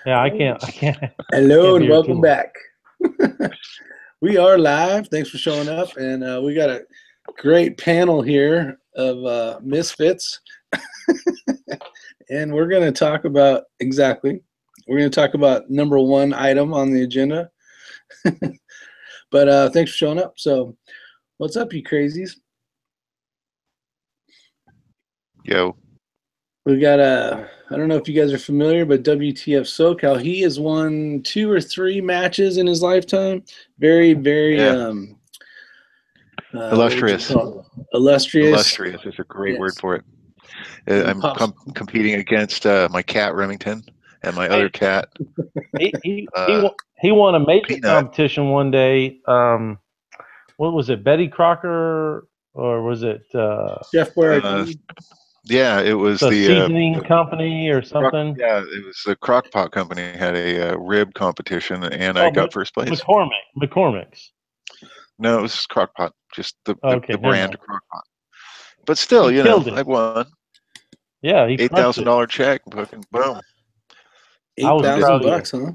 Yeah, I can't. Hello Can't be and here welcome too long. back. We are live. Thanks for showing up. And we got a great panel here of misfits. And we're going to talk about we're going to talk about number one item on the agenda. But thanks for showing up. So what's up, you crazies? Yo. We got I don't know if you guys are familiar, but WTF SoCal, he has won 2 or 3 matches in his lifetime. Very, very illustrious. Illustrious. Illustrious is a great word for it. I'm competing against my cat Remington and my other cat. He won a major Peanut. competition one day. What was it, Betty Crocker, or was it Chef Boyardee? Yeah, it was the the seasoning company or something. Yeah, it was the Crock-Pot company had a rib competition, and I got first place. McCormick's. No, it was Crock-Pot, just the brand Crock-Pot. But still, I won. Yeah, he $8,000 check, fucking boom. $8,000, huh?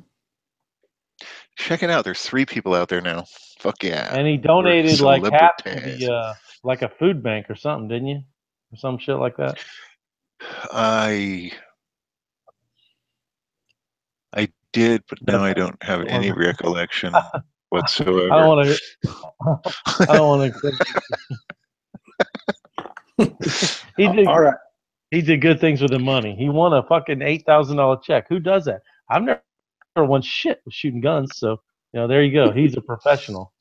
Check it out. There's 3 people out there now. Fuck yeah. And he donated like half to the like a food bank or something, didn't you? Or some shit like that. I did, but now I don't have any recollection whatsoever. I don't want to. He did. All right. He did good things with the money. He won a fucking $8,000 check. Who does that? I've never won shit with shooting guns. So there you go. He's a professional.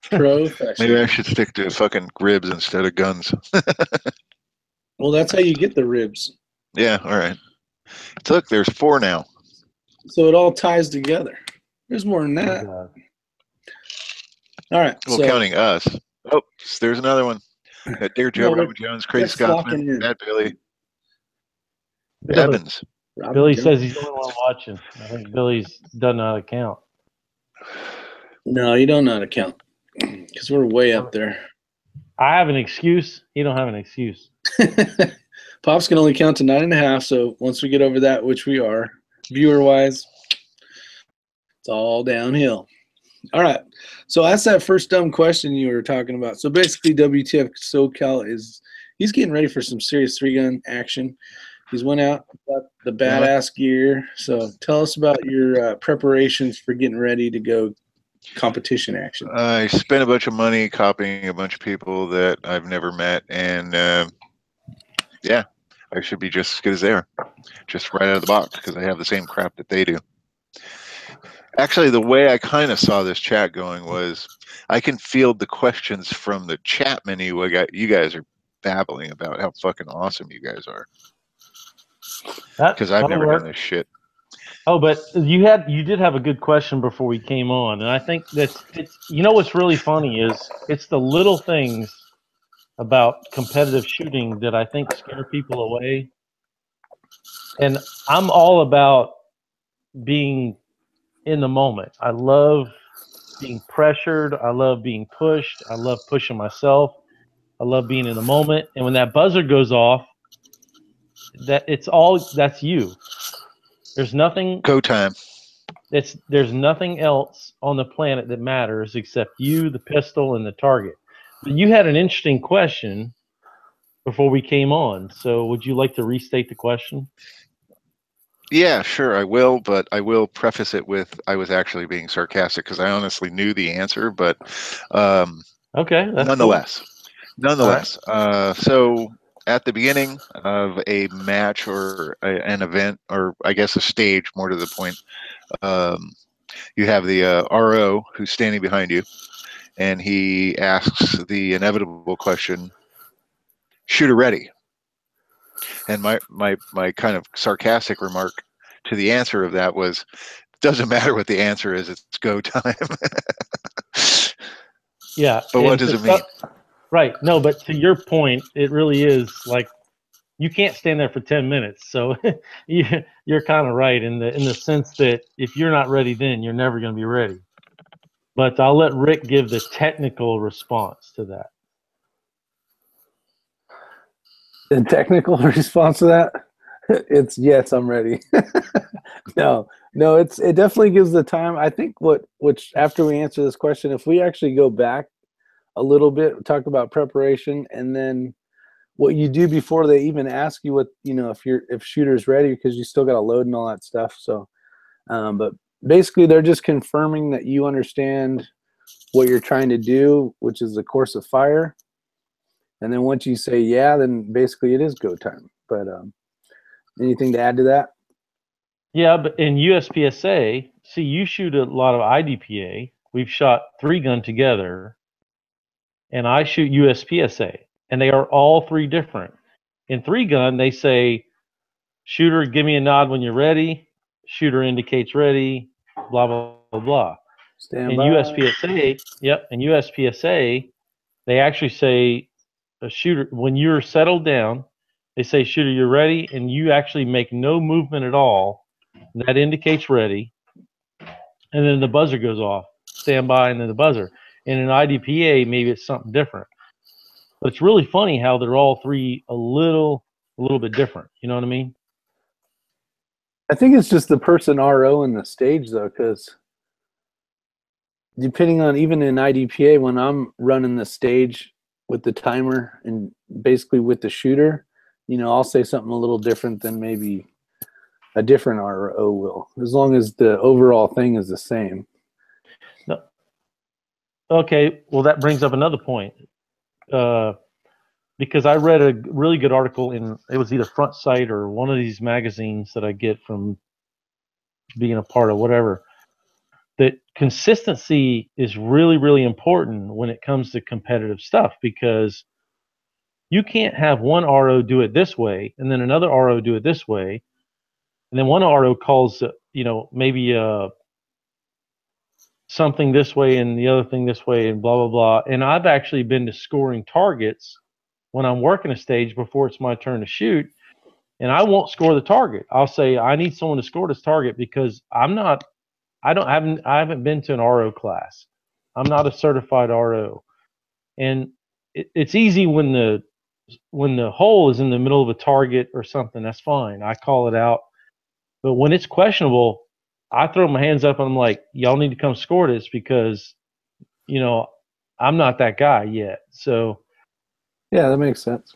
Maybe I should stick to fucking ribs instead of guns. Well, that's how you get the ribs. Yeah. All right. Look, there's 4 now. So it all ties together. There's more than that. All right. Well, counting us. Oh, there's another one. Dear Joe, Robin Jones, Crazy Scotsman, Bad Billy. Evans. Billy says he's the only one watching. I think Billy's doesn't know how to count. No, you don't know how to count because we're way up there. I have an excuse. You don't have an excuse. Pops can only count to 9.5. So once we get over that, which we are, viewer-wise, it's all downhill. All right. So that's that first dumb question you were talking about. So basically, WTF SoCal he's getting ready for some serious 3-gun action. He's went out, got the badass gear. So tell us about your preparations for getting ready to go competition action. I spent a bunch of money copying a bunch of people that I've never met, and yeah, I should be just as good as they are, just right out of the box, because I have the same crap that they do. Actually, the way I kind of saw this chat going was I can field the questions from the chat menu. You guys are babbling about how fucking awesome you guys are. Because I've never done this shit. Oh, but you did have a good question before we came on, and I think it's what's really funny is it's the little things about competitive shooting that I think scare people away. And I'm all about being in the moment. I love being pressured. I love being pushed. I love pushing myself. I love being in the moment. And when that buzzer goes off, that's you. There's nothing. Go time. There's nothing else on the planet that matters except you, the pistol, and the target. But you had an interesting question before we came on. So would you like to restate the question? Yeah, sure, I will, but I will preface it with I was actually being sarcastic because I honestly knew the answer, but okay, nonetheless. Cool. Nonetheless, so at the beginning of a match or an event, or I guess a stage, more to the point, you have the RO who's standing behind you, and he asks the inevitable question, shooter ready. And my kind of sarcastic remark to the answer of that was, doesn't matter what the answer is, it's go time. Yeah. But what does it mean? Right. No, but to your point, it really is like you can't stand there for 10 minutes. So you're kind of right in the sense that if you're not ready then, you're never going to be ready. But I'll let Rick give the technical response to that. The technical response to that? It's yes, I'm ready. No, no, it definitely gives the time. I think which after we answer this question, if we actually go back a little bit, talk about preparation, and then what you do before they even ask you what, if shooter's ready, because you still got to load and all that stuff. So, but basically they're just confirming that you understand what you're trying to do, which is the course of fire. And then once you say yeah, then basically it is go time. But anything to add to that? Yeah, but in USPSA, see, you shoot a lot of IDPA. We've shot 3-gun together, and I shoot USPSA, and they are all 3 different. In 3-gun, they say, shooter, give me a nod when you're ready. Shooter indicates ready, blah, blah, blah, blah. Stand In by. USPSA, yep, in USPSA, they actually say, a shooter, when you're settled down, they say, shooter, you're ready, and you actually make no movement at all. That indicates ready, and then the buzzer goes off. Stand by, and then the buzzer. And in IDPA, maybe it's something different. But it's really funny how they're all 3 a little bit different. You know what I mean? I think it's just the person RO in the stage though, because depending on, even in IDPA, when I'm running the stage with the timer and basically with the shooter, I'll say something a little different than maybe a different RO will, as long as the overall thing is the same. No. Okay, well, that brings up another point. Because I read a really good article it was either Front Sight or one of these magazines that I get from being a part of whatever, that consistency is really, really important when it comes to competitive stuff, because you can't have one RO do it this way and then another RO do it this way, and then one RO calls, maybe something this way and the other thing this way and blah, blah, blah. And I've actually been to scoring targets when I'm working a stage before it's my turn to shoot, and I won't score the target. I'll say, I need someone to score this target because I haven't been to an RO class. I'm not a certified RO. And it's easy when the hole is in the middle of a target or something, that's fine. I call it out. But when it's questionable, I throw my hands up and I'm like, y'all need to come score this, because, I'm not that guy yet. So Yeah, that makes sense.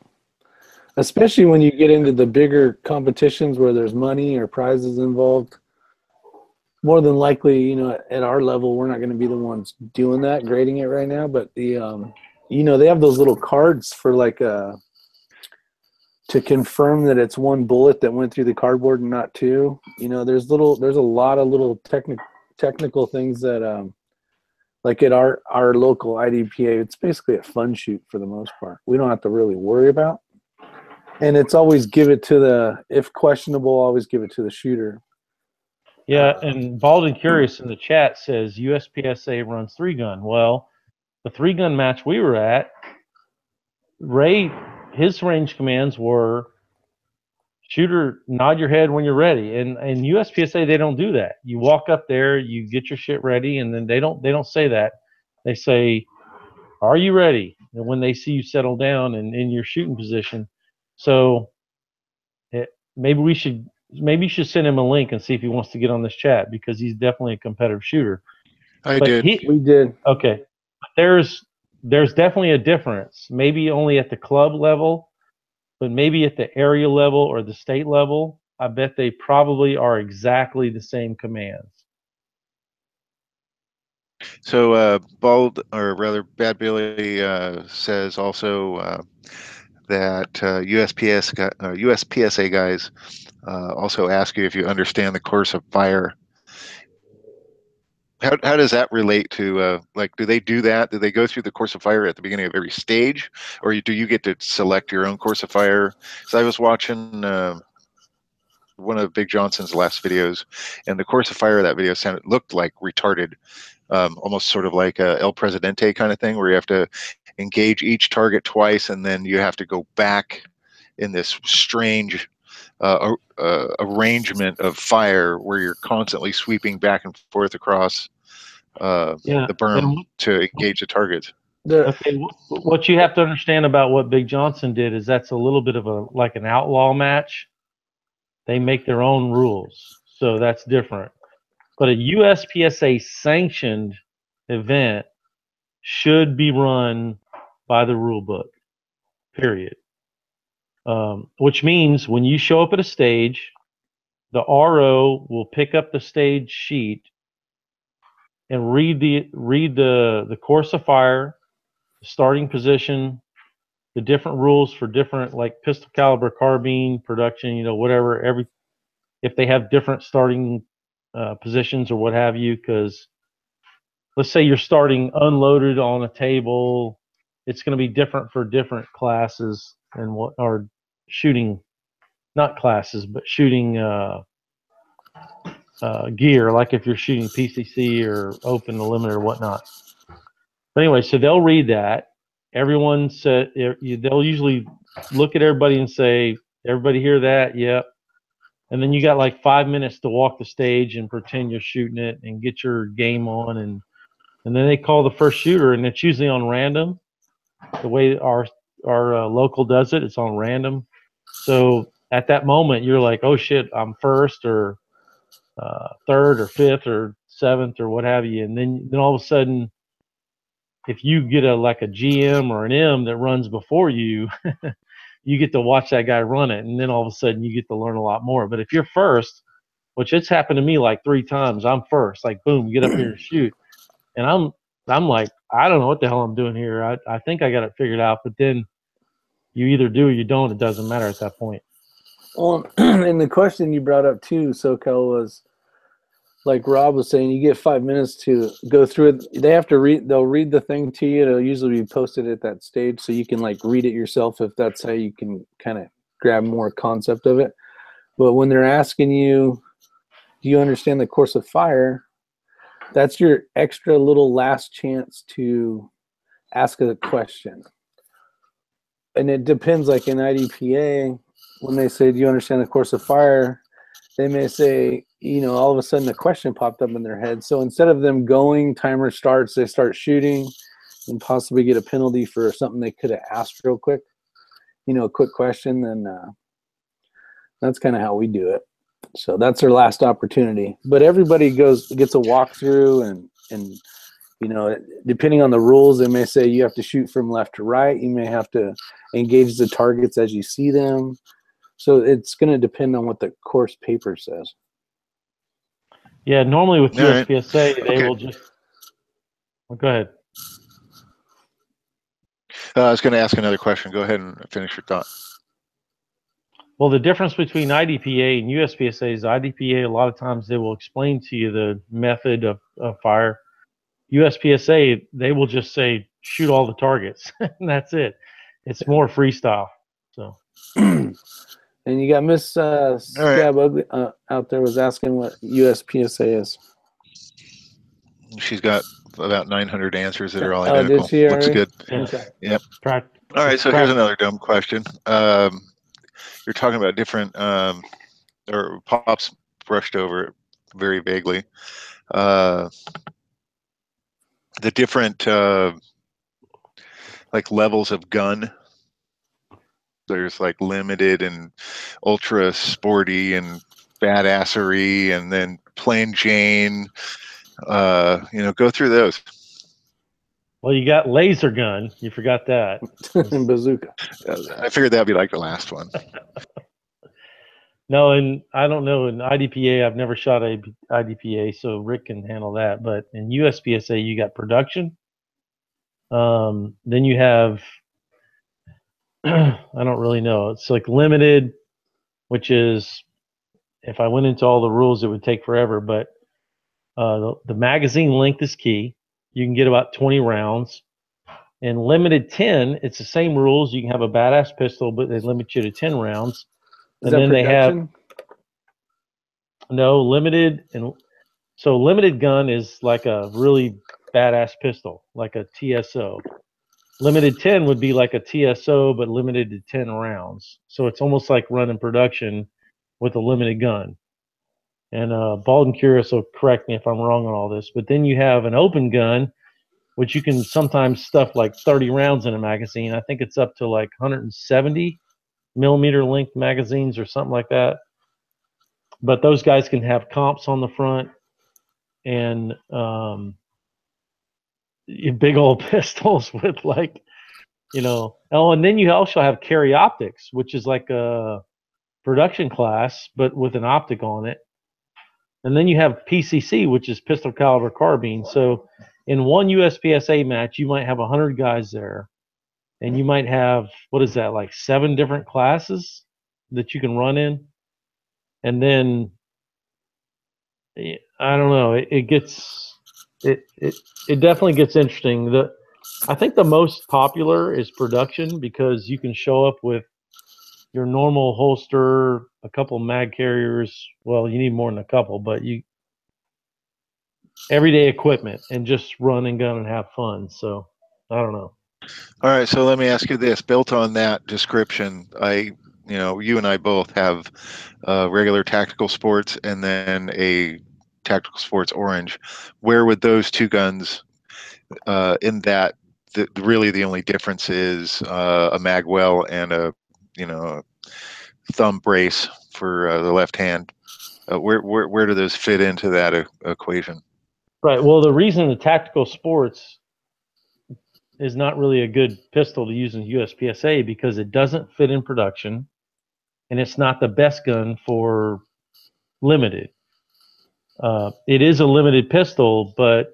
Especially when you get into the bigger competitions where there's money or prizes involved. More than likely, at our level, we're not going to be the ones doing that, grading it right now. But they have those little cards for to confirm that it's one bullet that went through the cardboard and not 2. There's a lot of little technical things that, like at our local IDPA, it's basically a fun shoot for the most part. We don't have to really worry about. And it's always if questionable, always give it to the shooter. yeah, and Bald and Curious in the chat says USPSA runs 3-gun. Well, the 3-gun match we were at, Ray, his range commands were, shooter, nod your head when you're ready. And USPSA, they don't do that. You walk up there, you get your shit ready, and then they don't say that. They say, are you ready? And when they see you settle down and in your shooting position. So maybe you should send him a link and see if he wants to get on this chat, because he's definitely a competitive shooter. We did. Okay. There's definitely a difference. Maybe only at the club level, but maybe at the area level or the state level, I bet they probably are exactly the same commands. So Bald, or rather Bad Billy, says also that USPSA guys also ask you if you understand the course of fire. How does that relate to, do they do that? Do they go through the course of fire at the beginning of every stage, or do you get to select your own course of fire? So I was watching one of Big Johnson's last videos, and the course of fire of that video looked like retarded, almost sort of like a El Presidente kind of thing, where you have to engage each target twice, and then you have to go back in this strange arrangement of fire where you're constantly sweeping back and forth across the berm to engage the targets. Okay, what you have to understand about what Big Johnson did is that's a little bit of like an outlaw match. They make their own rules, so that's different. But a USPSA sanctioned event should be run by the rule book, period. Which means when you show up at a stage, the RO will pick up the stage sheet and read the course of fire, the starting position, the different rules for different, like pistol caliber, carbine, production, you know, whatever. If they have different starting positions or what have you, because let's say you're starting unloaded on a table, it's going to be different for different classes and what are shooting, not classes, but shooting gear, like if you're shooting PCC or open, limited, or whatnot. But anyway, so they'll read that. Everyone said they'll usually look at everybody and say, "Everybody hear that? Yep." And then you got like 5 minutes to walk the stage and pretend you're shooting it and get your game on, and then they call the first shooter, and it's usually on random. The way our local does it, it's on random. So at that moment, you're like, "Oh shit, I'm first or third or fifth or seventh or what have you," and then all of a sudden, if you get like a GM or an M that runs before you, you get to watch that guy run it, and then all of a sudden you get to learn a lot more. But if you're first, which it's happened to me like 3 times, I'm first, like boom, get up here and shoot, and I'm like, I don't know what the hell I'm doing here. I think I got it figured out, but then you either do or you don't. It doesn't matter at that point. Well, and the question you brought up too, SoCal, was like Rob was saying, you get 5 minutes to go through it. They have to read. They'll read the thing to you. It'll usually be posted at that stage, so you can like read it yourself if that's how you can kind of grab more concept of it. But when they're asking you, do you understand the course of fire? That's your extra little last chance to ask a question. And it depends, like in IDPA, when they say, do you understand the course of fire? They may say, you know, all of a sudden a question popped up in their head. So instead of them going, timer starts, they start shooting and possibly get a penalty for something they could have asked real quick, you know, a quick question. Then that's kind of how we do it. So that's their last opportunity. But everybody gets a walkthrough, and you know, depending on the rules, they may say you have to shoot from left to right. You may have to engage the targets as you see them. So it's going to depend on what the course paper says. Yeah, normally with USPSA, right. they will just. Well, go ahead. I was going to ask another question. Go ahead and finish your thought. Well, the difference between IDPA and USPSA is IDPA, a lot of times they will explain to you the method of fire. USPSA, they will just say, shoot all the targets, and that's it. It's more freestyle. So. And you got Miss Scab Ugly out there was asking what USPSA is. She's got about 900 answers that are all identical. Did she Looks already? good. Yeah. Okay. Yep. All right, so here's another dumb question. You're talking about different, or Pops brushed over it very vaguely. The different like levels of gun. There's like limited and ultra sporty and badassery, and then plain Jane. You know, go through those. Well, you got laser gun. You forgot that. Bazooka. I figured that'd be like the last one. No, and I don't know, in IDPA, I've never shot a IDPA, so Rick can handle that. But in USPSA, you got production. Then you have, I don't really know. It's like limited, which is, if I went into all the rules, it would take forever. But the magazine length is key. You can get about 20 rounds. In limited 10, it's the same rules. You can have a badass pistol, but they limit you to 10 rounds. Is that production? No, limited, and so limited gun is like a really badass pistol, like a TSO. Limited 10 would be like a TSO, but limited to 10 rounds. So it's almost like running production with a limited gun. And Bald and Curious will correct me if I'm wrong on all this, but then you have an open gun, which you can sometimes stuff like 30 rounds in a magazine. I think it's up to like 170 millimeter length magazines or something like that. but those guys can have comps on the front and big old pistols with like, you know. Oh, and then you also have carry optics, which is like a production class, but with an optic on it. And then you have PCC, which is pistol caliber carbine. So in one USPSA match, you might have 100 guys there, and you might have, what is that, like 7 different classes that you can run in. And then I don't know, it definitely gets interesting. I think the most popular is production because you can show up with your normal holster, a couple mag carriers. Well, you need more than a couple, but everyday equipment and just run and gun and have fun. So I don't know. All right, so let me ask you this. Built on that description, you and I both have regular tactical sports and then a tactical sports orange. Where would those two guns in that really the only difference is a mag well and a thumb brace for the left hand? Where do those fit into that equation? Right. Well, the reason the tactical sports is not really a good pistol to use in USPSA because it doesn't fit in production, and it's not the best gun for limited. It is a limited pistol, but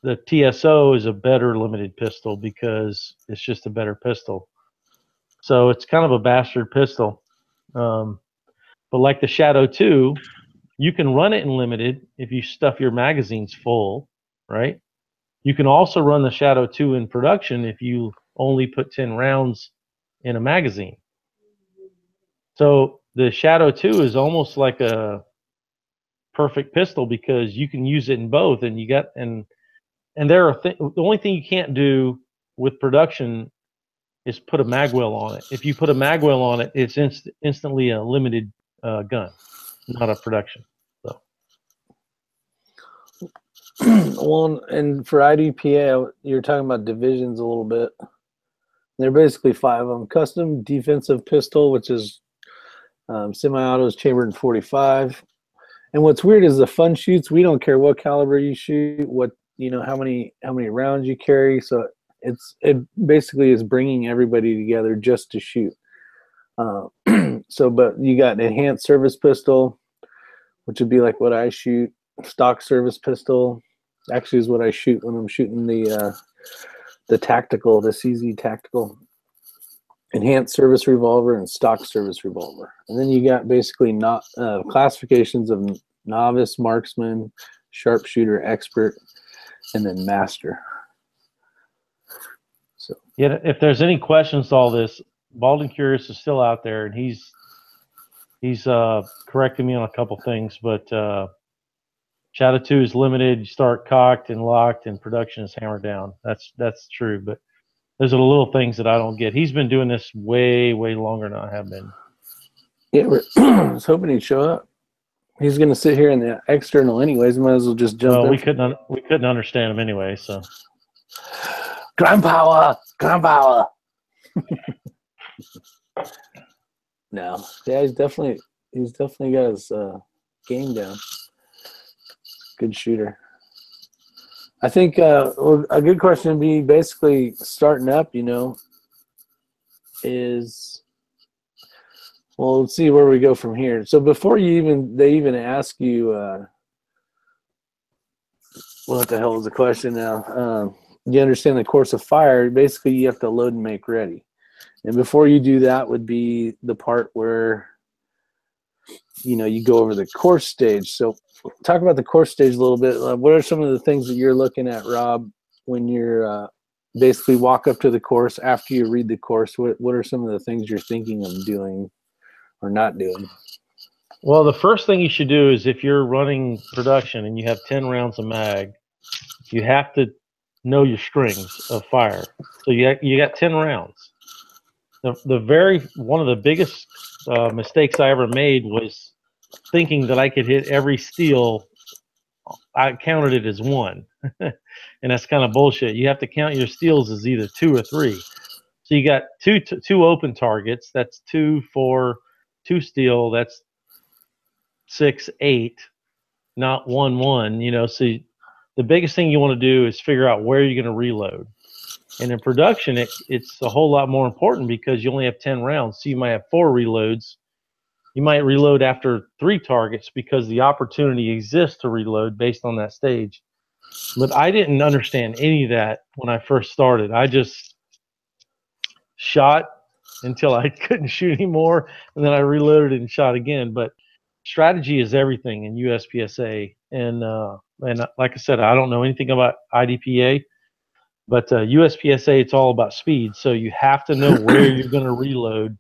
the TSO is a better limited pistol because it's just a better pistol. So it's kind of a bastard pistol. But like the Shadow 2, you can run it in limited if you stuff your magazines full, right? You can also run the Shadow 2 in production if you only put 10 rounds in a magazine. So the Shadow 2 is almost like a perfect pistol because you can use it in both, and you got and there are the only thing you can't do with production is put a magwell on it. If you put a magwell on it, it's instantly a limited gun, not a production. So. Well, and for IDPA, you're talking about divisions a little bit. They're basically 5 of them. Custom defensive pistol, which is semi-autos chambered in 45. And what's weird is the fun shoots. We don't care what caliber you shoot, how many rounds you carry. So it basically is bringing everybody together just to shoot. But you got an enhanced service pistol, which would be like what I shoot. Stock service pistol actually is what I shoot when I'm shooting the tactical, the CZ tactical. Enhanced service revolver and stock service revolver. And then you got basically not classifications of novice, marksman, sharpshooter, expert, and then master. So yeah, if there's any questions to all this, Bald and Curious is still out there, and he's correcting me on a couple things, but Shadow 2 is limited. You start cocked and locked, and production is hammered down. That's true, but those are the little things that I don't get. He's been doing this way, way longer than I have been. Yeah, I was hoping he'd show up. He's going to sit here in the external anyways. Might as well just jump in. We couldn't understand him anyway, so. Ground power! Ground power! No. Yeah, he's definitely got his game down. Good shooter. I think a good question would be basically starting up, is, well, let's see where we go from here. So before they even ask you, what the hell is the question now? You understand the course of fire, basically you have to load and make ready. And before you do that would be the part where, you go over the course stage. So talk about the course stage a little bit. What are some of the things that you're looking at, Rob, when you're basically walk up to the course after you read the course? What are some of the things you're thinking of doing or not doing? Well, the first thing you should do is if you're running production and you have 10 rounds of mag, you have to know your strings of fire. So you got 10 rounds. One of the biggest mistakes I ever made was thinking that I could hit every steel. I counted it as 1, and that's kind of bullshit. You have to count your steals as either 2 or 3. So you got two open targets. That's 2 for 2 steel. That's 6.8, not 1.1. You know, so the biggest thing you want to do is figure out where you're going to reload. And in production, it's a whole lot more important because you only have 10 rounds, so you might have 4 reloads. You might reload after 3 targets because the opportunity exists to reload based on that stage. But I didn't understand any of that when I first started. I just shot until I couldn't shoot anymore, and then I reloaded and shot again. But strategy is everything in USPSA, and like I said, I don't know anything about IDPA, but USPSA, it's all about speed. So you have to know where you're going to reload.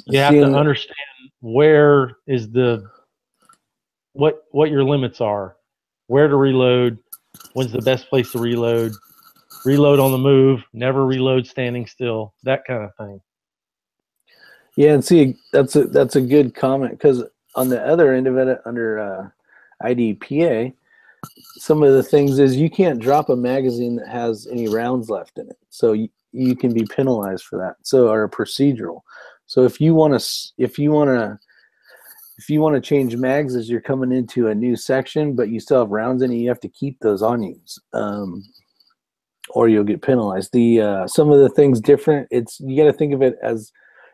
You have to understand where is what your limits are, where to reload, when's the best place to reload on the move, never reload standing still, that kind of thing. Yeah, and see, that's a good comment, because on the other end of it, under IDPA, some of the things is you can't drop a magazine that has any rounds left in it, so you can be penalized for that. So, or a procedural. So if you want to change mags as you're coming into a new section, but you still have rounds in it, you have to keep those on you, or you'll get penalized. Some of the things different. You got to think of it as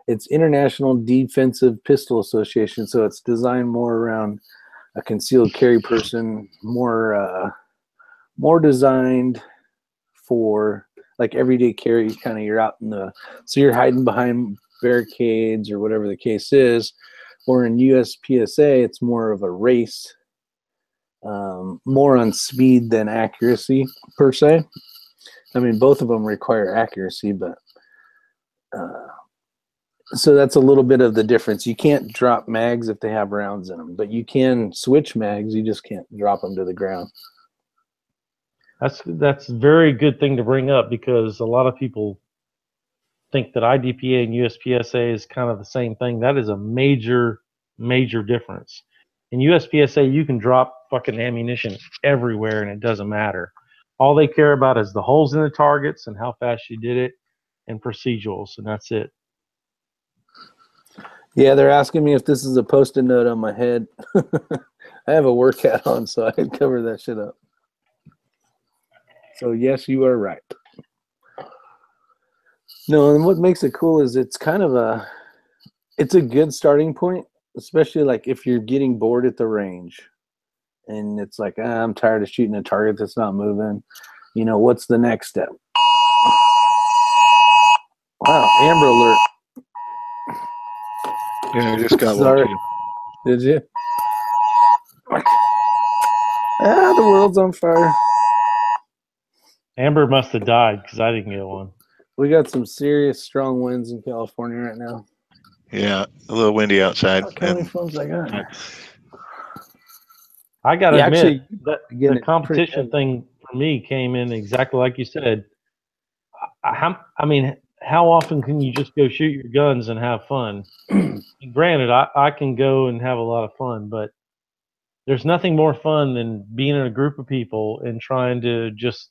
it's International Defensive Pistol Association, so it's designed more around a concealed carry person, more designed for like everyday carry. Kind of, you're out so you're hiding behind barricades or whatever the case is. Or in USPSA, it's more of a race, more on speed than accuracy per se. I mean, both of them require accuracy, but so that's a little bit of the difference. You can't drop mags if they have rounds in them, but you can switch mags. You just can't drop them to the ground. That's a very good thing to bring up, because a lot of people think that IDPA and USPSA is kind of the same thing. That is a major, major difference. In USPSA, you can drop fucking ammunition everywhere and it doesn't matter. All they care about is the holes in the targets and how fast you did it and procedurals, and that's it. Yeah, they're asking me if this is a Post-it note on my head. I have a work hat on, so I could cover that shit up. So yes, you are right. No, and what makes it cool is it's kind of it's a good starting point, especially like if you're getting bored at the range and it's like, I'm tired of shooting a target that's not moving. You know, what's the next step? Wow, Amber Alert. Yeah, I just got Sorry. one too. Did you? The world's on fire. Amber must have died because I didn't get one. We got some serious strong winds in California right now. Yeah, a little windy outside. Look how many phones I got. I got to admit, actually, the competition thing for me came in exactly like you said. I mean, how often can you just go shoot your guns and have fun? Granted, I can go and have a lot of fun, but there's nothing more fun than being in a group of people and trying to just.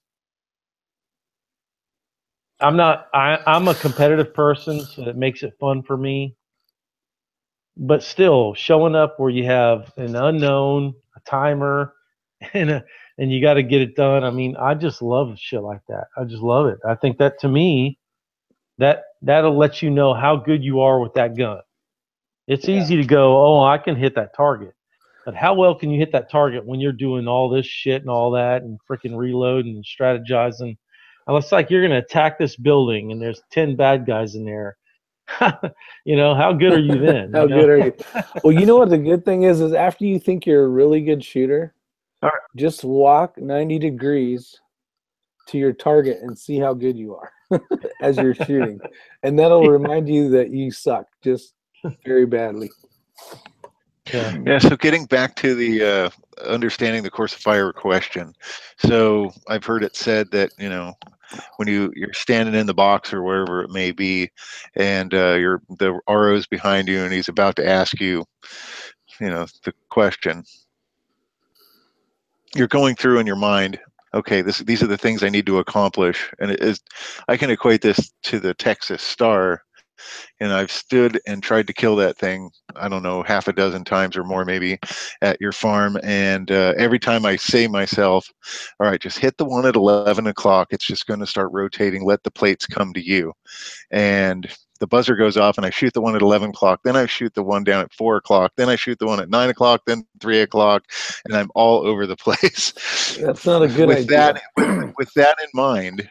I'm a competitive person, so it makes it fun for me. But still, showing up where you have an unknown, a timer, and you got to get it done. I mean, I just love shit like that. I just love it. I think that, to me, that'll let you know how good you are with that gun. It's easy to go, oh, I can hit that target. But how well can you hit that target when you're doing all this shit and all that and freaking reloading and strategizing? And it's like you're going to attack this building and there's 10 bad guys in there. You know, how good are you then? How good are you? Well, you know what the good thing is after you think you're a really good shooter, just walk 90 degrees to your target and see how good you are as you're shooting. And that'll remind you that you suck just very badly. Yeah, so getting back to the understanding the course of fire question. So I've heard it said that, you know, when you're standing in the box or wherever it may be, and the RO's behind you and he's about to ask you, you know, the question, you're going through in your mind, okay, these are the things I need to accomplish. And I can equate this to the Texas Star. And I've stood and tried to kill that thing, I don't know, half a dozen times or more maybe at your farm. And every time I say myself, all right, just hit the one at 11 o'clock. It's just going to start rotating. Let the plates come to you. And the buzzer goes off and I shoot the one at 11 o'clock. Then I shoot the one down at 4 o'clock. Then I shoot the one at 9 o'clock, then 3 o'clock. And I'm all over the place. That's not a good with idea. with that in mind,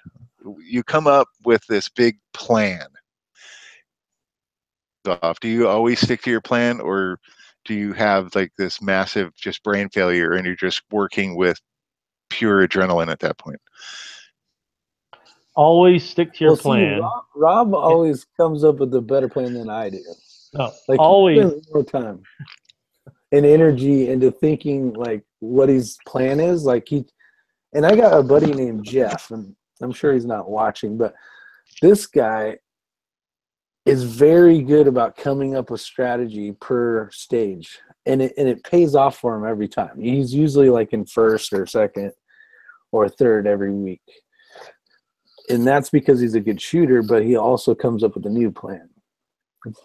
you come up with this big plan. Do you always stick to your plan, or do you have like this massive just brain failure and you're just working with pure adrenaline at that point? Always stick to your plan. See, Rob always comes up with a better plan than I do. No, Like, always. he spends more time and energy into thinking like what his plan is. Like, and I got a buddy named Jeff, and I'm sure he's not watching, but this guy is very good about coming up with strategy per stage, and it pays off for him every time. He's usually like in first or second or third every week, and that's because he's a good shooter, but he also comes up with a new plan.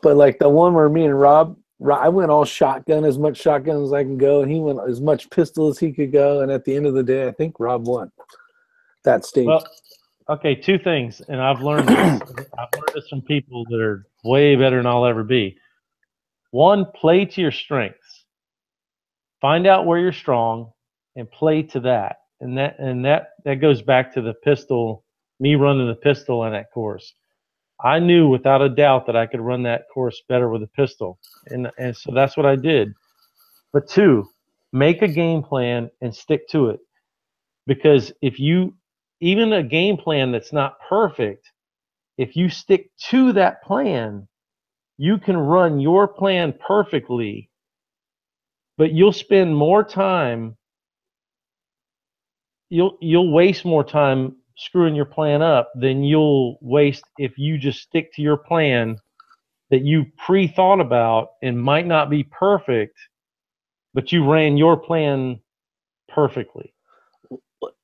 But like the one where me and Rob, I went all shotgun, as much shotgun as I can go, and he went as much pistol as he could go, and at the end of the day, I think Rob won that stage. Well, okay, two things, and I've learned this. I've learned this from people that are way better than I'll ever be. One, play to your strengths. Find out where you're strong and play to that. And that goes back to the pistol, me running the pistol in that course. I knew without a doubt that I could run that course better with a pistol. And so that's what I did. But two, make a game plan and stick to it. Because even a game plan that's not perfect, if you stick to that plan, you can run your plan perfectly, but you'll spend more time, you'll waste more time screwing your plan up than you'll waste if you just stick to your plan that you pre-thought about and might not be perfect, but you ran your plan perfectly.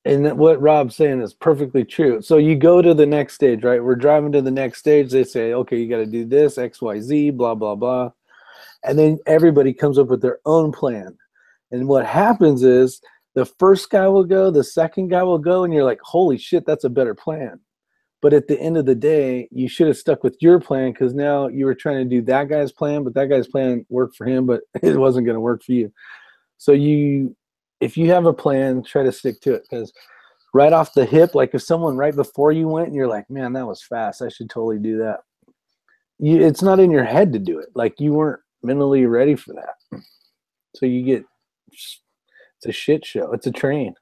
And what Rob's saying is perfectly true. So you go to the next stage, right? We're driving to the next stage. They say, okay, you got to do this, X, Y, Z, blah, blah, blah. And then everybody comes up with their own plan. And what happens is the first guy will go, the second guy will go, and you're like, holy shit, that's a better plan. But at the end of the day, you should have stuck with your plan, because now you were trying to do that guy's plan, but that guy's plan worked for him, but it wasn't going to work for you. So if you have a plan, try to stick to it, because right off the hip, like if someone right before you went and you're like, man, that was fast, I should totally do that. It's not in your head to do it. Like, you weren't mentally ready for that. So it's a shit show. It's a train.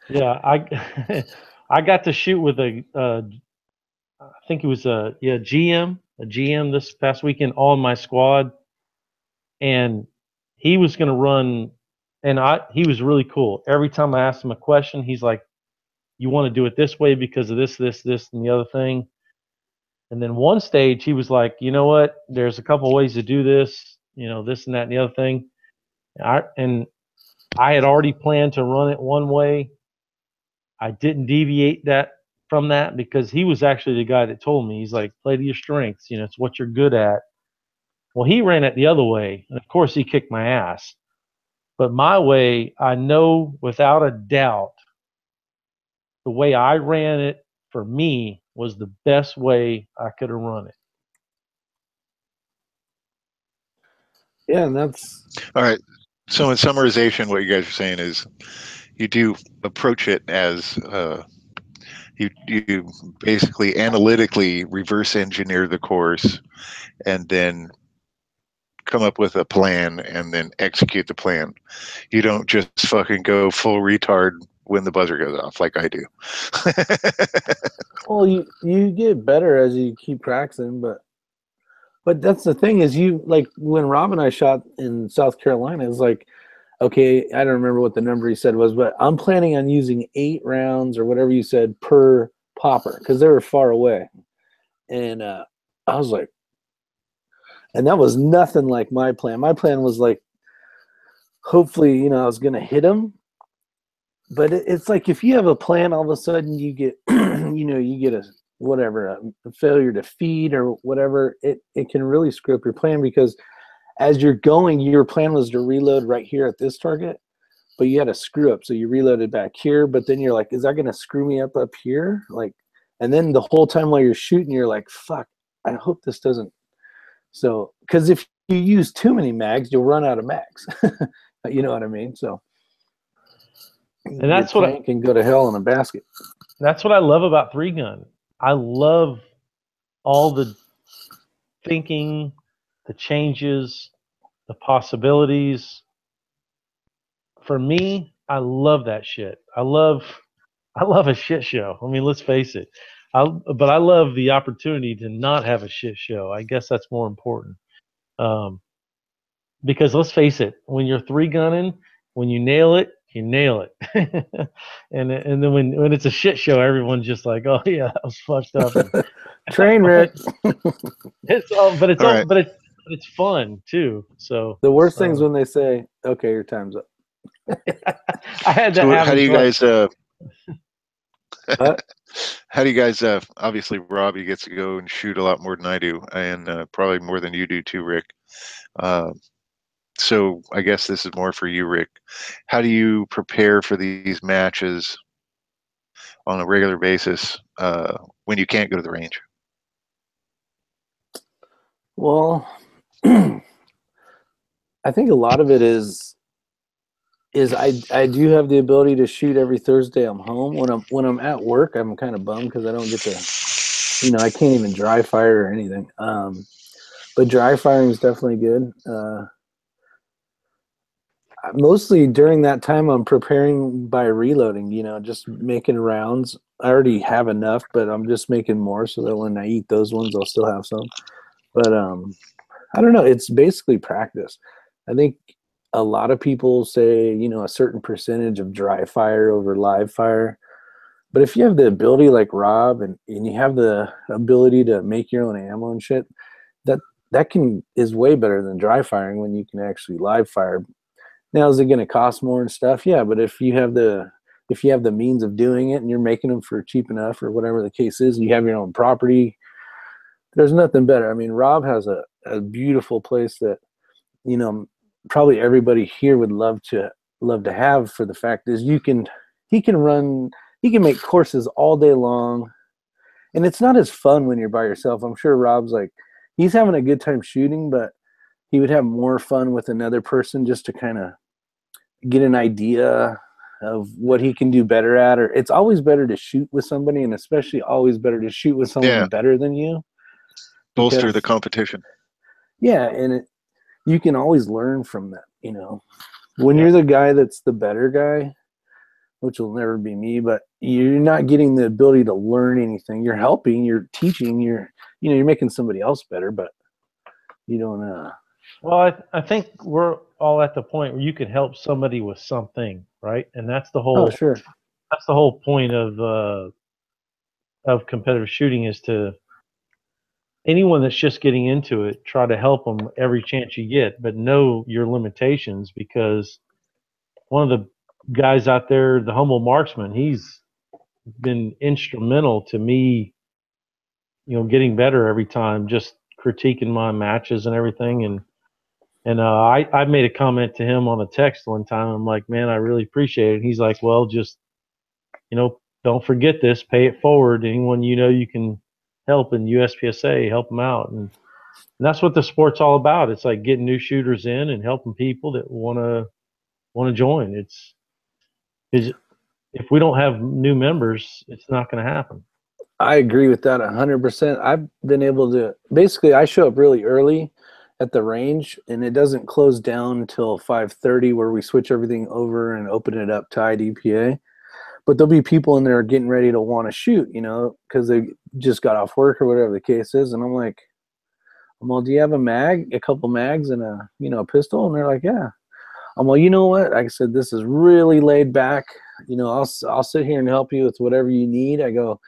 Yeah, I got to shoot with I think it was a GM this past weekend on my squad, and he was going to run, and he was really cool. Every time I asked him a question, he's like, you want to do it this way because of this, and the other thing. And then one stage, he was like, you know what? There's a couple ways to do this, this and that and the other thing. And I had already planned to run it one way. I didn't deviate from that because he was actually the guy that told me. He's like, play to your strengths. It's what you're good at. Well, he ran it the other way. And of course, he kicked my ass. But my way, I know without a doubt, the way I ran it for me was the best way I could have run it. Yeah, and that's all right. So in summarization, what you guys are saying is you do approach it as you basically analytically reverse engineer the course and then come up with a plan and then execute the plan. You don't just fucking go full retard when the buzzer goes off like I do. well, you get better as you keep practicing, but that's the thing is, you like when Rob and I shot in South Carolina, it's like, okay, I don't remember what the number he said was, but I'm planning on using 8 rounds or whatever you said per popper because they were far away. And I was like, and that was nothing like my plan. My plan was like, hopefully, I was going to hit them. But it's like if you have a plan, all of a sudden you get, you get whatever, a failure to feed or whatever, it can really screw up your plan, because as you're going, your plan was to reload right here at this target, but you had a screw up. So you reloaded back here, but then you're like, is that going to screw me up here? Like, and then the whole time while you're shooting, you're like, fuck, I hope this doesn't. So, because if you use too many mags, you'll run out of mags. You know what I mean? So, and that's your what plan can go to hell in a basket. That's what I love about 3-gun. I love all the thinking, the changes, the possibilities. For me, I love that shit. I love a shit show. I mean, let's face it. But I love the opportunity to not have a shit show. I guess that's more important. Because let's face it, when you're 3-gunning, when you nail it, you nail it. and then when it's a shit show, everyone's just like, oh yeah, that was fucked up. Train wreck. But it's fun too. So The worst thing's when they say, okay, your time's up. I had that So happen. how do you guys What? how do you guys obviously Robbie gets to go and shoot a lot more than I do, and probably more than you do too, Rick. So I guess this is more for you, Rick. How do you prepare for these matches on a regular basis when you can't go to the range? Well, I think a lot of it is I do have the ability to shoot every Thursday. I'm home. When I'm at work, I'm kind of bummed because I don't get to, I can't even dry fire or anything. But dry firing is definitely good. Mostly during that time, I'm preparing by reloading, just making rounds. I already have enough, but I'm just making more so that when I eat those ones, I'll still have some. But I don't know. It's basically practice. I think a lot of people say, a certain percentage of dry fire over live fire. But if you have the ability like Rob and you have the ability to make your own ammo and shit, that is way better than dry firing when you can actually live fire. Now, is it going to cost more and stuff? Yeah, but if you have the means of doing it and you're making them for cheap enough or whatever the case is, and you have your own property, there's nothing better. I mean, Rob has a beautiful place that, probably everybody here would love to have, for the fact is he can make courses all day long, and it's not as fun when you're by yourself. I'm sure Rob's like, he's having a good time shooting, but he would have more fun with another person just to kind of get an idea of what he can do better at. Or it's always better to shoot with somebody, and especially always better to shoot with someone better than you. Bolster the competition. Yeah, and you can always learn from that. When you're the guy that's the better guy, which will never be me, but you're not getting the ability to learn anything. You're helping, you're teaching, you're making somebody else better, but you don't. Well, I think we're all at the point where you can help somebody with something, right? And that's the whole. Oh, sure. That's the whole point of competitive shooting, is to anyone that's just getting into it, try to help them every chance you get, but know your limitations, because one of the guys out there, the humble marksman, he's been instrumental to me, getting better every time, just critiquing my matches and everything. And I made a comment to him on a text one time. I'm like, man, I really appreciate it. And he's like, well, just, don't forget this, pay it forward. Anyone you can help in USPSA, help them out. And that's what the sport's all about. It's like getting new shooters in and helping people that want to join. Is if we don't have new members, it's not going to happen. I agree with that 100%. I've been able to, basically, I show up really early at the range, and it doesn't close down until 5:30, where we switch everything over and open it up to IDPA. But there'll be people in there getting ready to want to shoot, because they just got off work or whatever the case is. And I'm like, well, do you have a couple mags and a pistol? And they're like, yeah. I'm like, you know what? Like I said, this is really laid back. I'll sit here and help you with whatever you need. I go,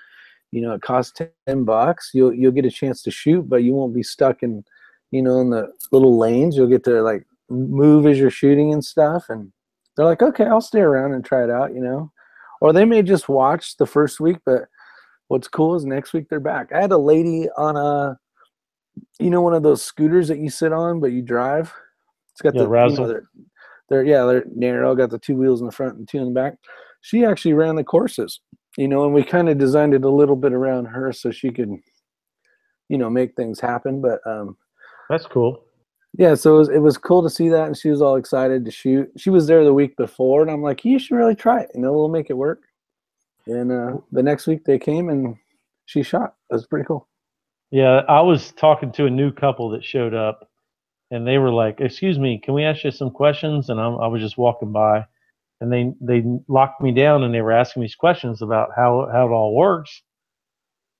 it costs $10. You'll get a chance to shoot, but you won't be stuck in in the little lanes. You'll get to like move as you're shooting and stuff. And they're like, okay, I'll stay around and try it out, Or they may just watch the first week, but what's cool is next week they're back. I had a lady on a, one of those scooters that you sit on but you drive. It's got Razzle. they're narrow, got the 2 wheels in the front and 2 in the back. She actually ran the courses, and we kind of designed it a little bit around her so she could, make things happen. But that's cool. Yeah, so it was cool to see that, and she was all excited to shoot. She was there the week before, and I'm like, you should really try it. We'll make it work. And the next week they came, and she shot. It was pretty cool. Yeah, I was talking to a new couple that showed up, and they were like, "Excuse me, can we ask you some questions?" And I was just walking by, and they locked me down, and they were asking me questions about how it all works.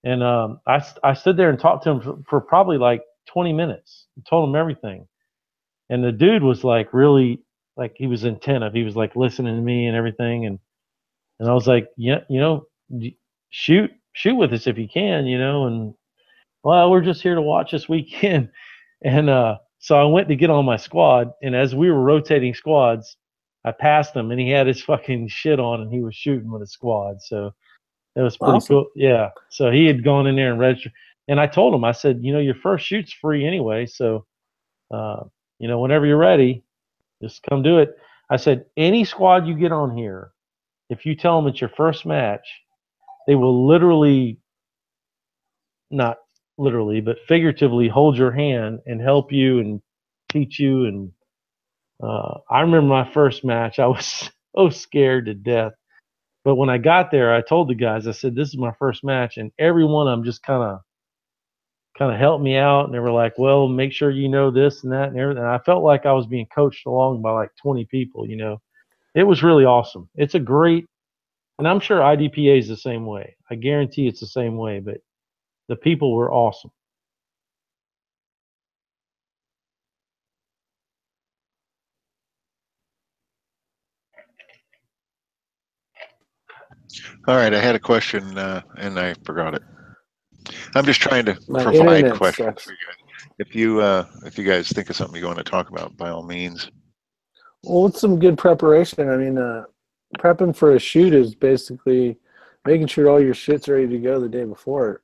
And I stood there and talked to them for probably like 20 minutes. Told them everything, and the dude was like really like he was attentive. He was like listening to me and everything, and I was like, yeah, shoot with us if you can, and well, we're just here to watch this weekend. And so I went to get on my squad, and as we were rotating squads, I passed him, and he had his fucking shit on, and he was shooting with his squad. So it was pretty Awesome. cool. Yeah. So he had gone in there and registered, and I told him, I said, your first shoot's free anyway, so whenever you're ready, just come do it. I said, any squad you get on here, if you tell them it's your first match, they will literally, not literally, but figuratively hold your hand and help you and teach you. And I remember my first match, I was so scared to death. But when I got there, I told the guys, I said, this is my first match. And every one of them just kind of helped me out. And they were like, well, make sure you know this and that and everything. And I felt like I was being coached along by like 20 people, It was really awesome. It's a great, and I'm sure IDPA is the same way. I guarantee it's the same way, but the people were awesome. All right, I had a question and I forgot it. I'm just trying to My provide internet questions sucks. for you guys. If you guys think of something you want to talk about, by all means. Well, what's some good preparation? I mean, prepping for a shoot is basically making sure all your shit's ready to go the day before.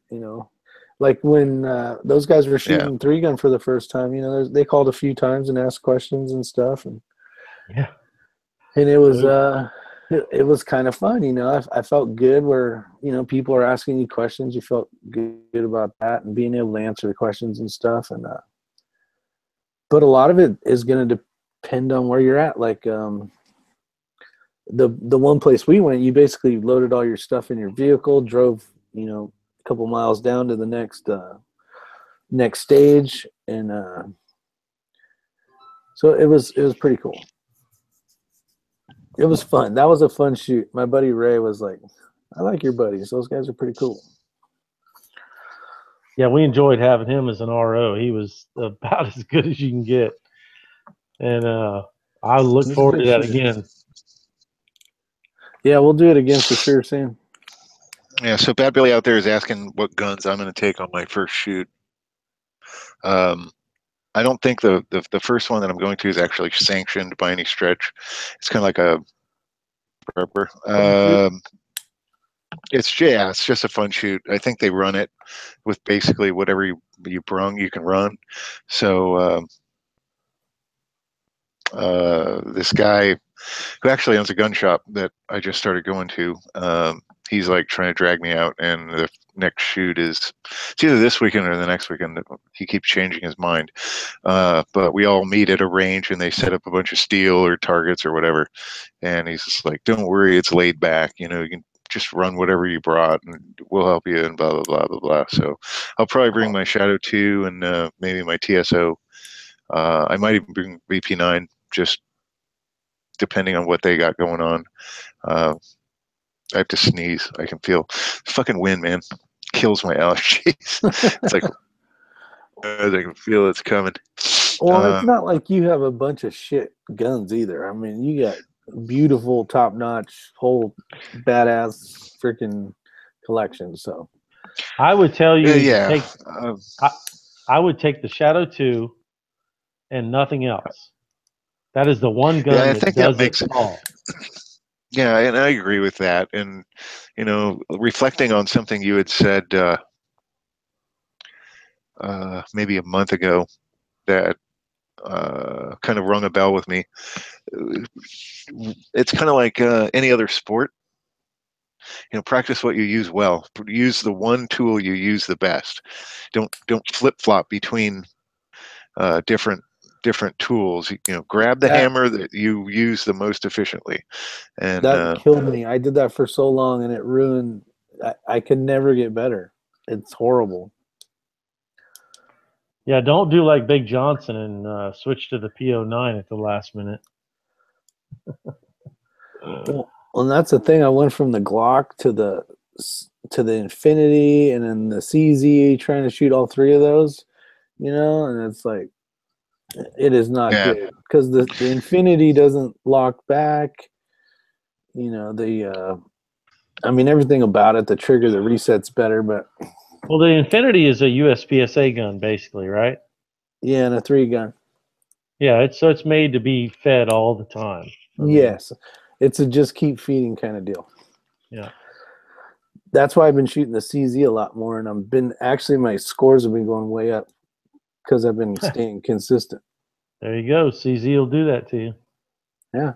Like when those guys were shooting 3-gun for the first time. They called a few times and asked questions and stuff, and yeah, and it was kind of fun. I felt good where people are asking you questions. You felt good about that and being able to answer the questions and stuff. And but a lot of it is going to depend on where you're at. Like the one place we went, you basically loaded all your stuff in your vehicle, drove a couple miles down to the next stage, and so it was pretty cool. It was fun. That was a fun shoot. My buddy Ray was like, I like your buddies. Those guys are pretty cool. Yeah, we enjoyed having him as an RO. He was about as good as you can get. And I look forward to that again. Yeah, we'll do it again for sure, Sam. Yeah, so Bad Billy out there is asking what guns I'm going to take on my first shoot. I don't think the first one that I'm going to is actually sanctioned by any stretch. It's kind of like a prepper. It's just a fun shoot. I think they run it with basically whatever you brung, you can run. So this guy who actually owns a gun shop that I just started going to, he's like trying to drag me out, and the next shoot is it's either this weekend or the next weekend. He keeps changing his mind, but we all meet at a range and they set up a bunch of steel or targets or whatever, and he's just like, don't worry, it's laid back, you can just run whatever you brought and we'll help you, and blah blah blah blah blah. So I'll probably bring my Shadow 2 and maybe my TSO. I might even bring VP9, just depending on what they got going on. I have to sneeze. I can feel fucking wind, man. Kills my allergies. It's like I can feel it's coming. Well, it's not like you have a bunch of shit guns either. I mean, you got beautiful, top-notch, whole badass freaking collection. So I would tell you, I would take the Shadow 2 and nothing else. That is the one gun that does it all. Yeah, and I agree with that. And, reflecting on something you had said maybe a month ago that kind of rung a bell with me. It's kind of like any other sport. Practice what you use well. Use the one tool you use the best. Don't flip flop between different tools. Grab the That hammer that you use the most efficiently. And that killed me. I did that for so long, and it ruined. I could never get better. It's horrible. Yeah, don't do like Big Johnson and switch to the P09 at the last minute. Well, and that's the thing. I went from the Glock to the Infinity, and then the CZ, trying to shoot all three of those. And it's like, it is not Yeah. good because the Infinity doesn't lock back. Everything about it, the trigger, the reset's better, but Well, the Infinity is a USPSA gun, basically, right? yeah, and a 3-gun. Yeah, it's made to be fed all the time. Yes, it's a just keep feeding kind of deal. Yeah. That's why I've been shooting the CZ a lot more, and my scores have been going way up because I've been staying consistent. There you go. CZ will do that to you. Yeah.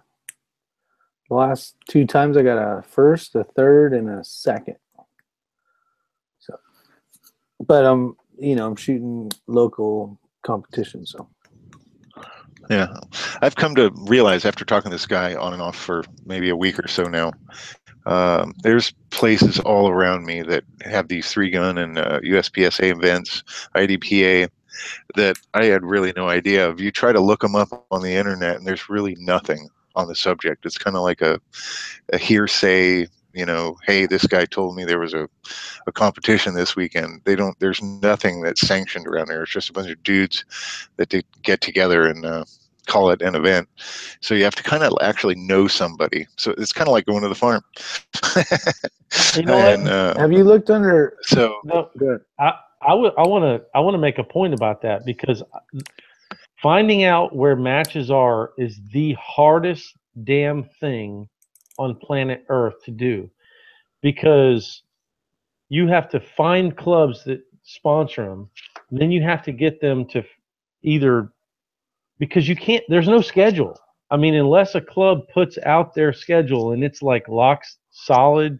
The last 2 times I got a first, a third, and a second. So, but I'm shooting local competition, so. Yeah, I've come to realize after talking to this guy on and off for maybe a week or so now, there's places all around me that have these 3-gun and USPSA events, IDPA, that I had really no idea of. You try to look them up on the internet, and there's really nothing on the subject. It's kind of like a hearsay. Hey, this guy told me there was a competition this weekend. There's nothing that's sanctioned around there. It's just a bunch of dudes that get together and call it an event. So you have to kind of actually know somebody. So it's kind of like going to the farm. You know what? Have you looked under? So No, I want to make a point about that, because finding out where matches are is the hardest damn thing on planet Earth to do, because you have to find clubs that sponsor them, and then you have to get them to either, because you can't, there's no schedule. I mean, unless a club puts out their schedule and it's like locked solid,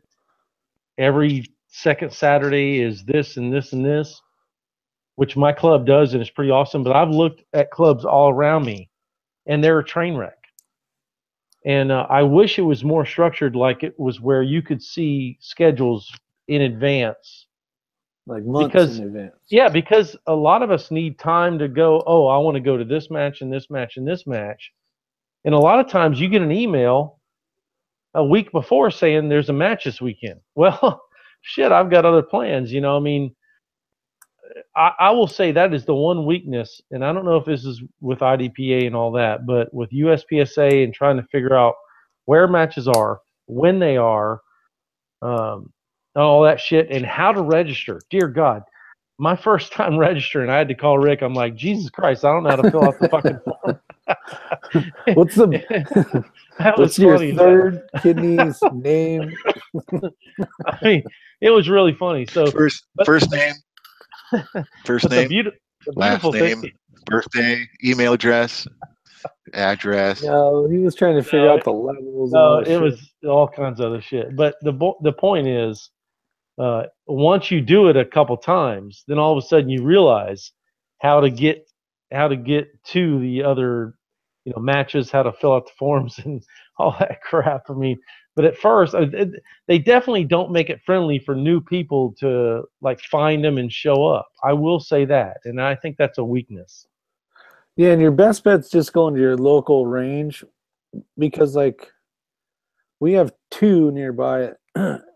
every second Saturday is this and this and this, which my club does, and it's pretty awesome. But I've looked at clubs all around me, and they're a train wreck. And I wish it was more structured, like it was where you could see schedules in advance. Like months in advance. Yeah, because a lot of us need time to go, oh, I want to go to this match and this match and this match. And a lot of times you get an email a week before saying there's a match this weekend. Well, shit, I've got other plans. I mean, I will say that is the one weakness, and I don't know if this is with IDPA and all that, but with USPSA and trying to figure out where matches are, when they are, all that shit, and how to register. Dear God, my first time registering, I had to call Rick. I'm like, Jesus Christ, I don't know how to fill out the fucking form. What's your third kidney's name? I mean, it was really funny. So first name, last name, birthday, email address, address. No, he was trying to figure out the levels. No, it was all kinds of other shit. But the point is, once you do it a couple times, then all of a sudden you realize how to get to the other matches, how to fill out the forms and all that crap. I mean, but at first they definitely don't make it friendly for new people to like find them and show up. I will say that, and I think that's a weakness. Yeah, and your best bet's just going to your local range, because like we have 2 nearby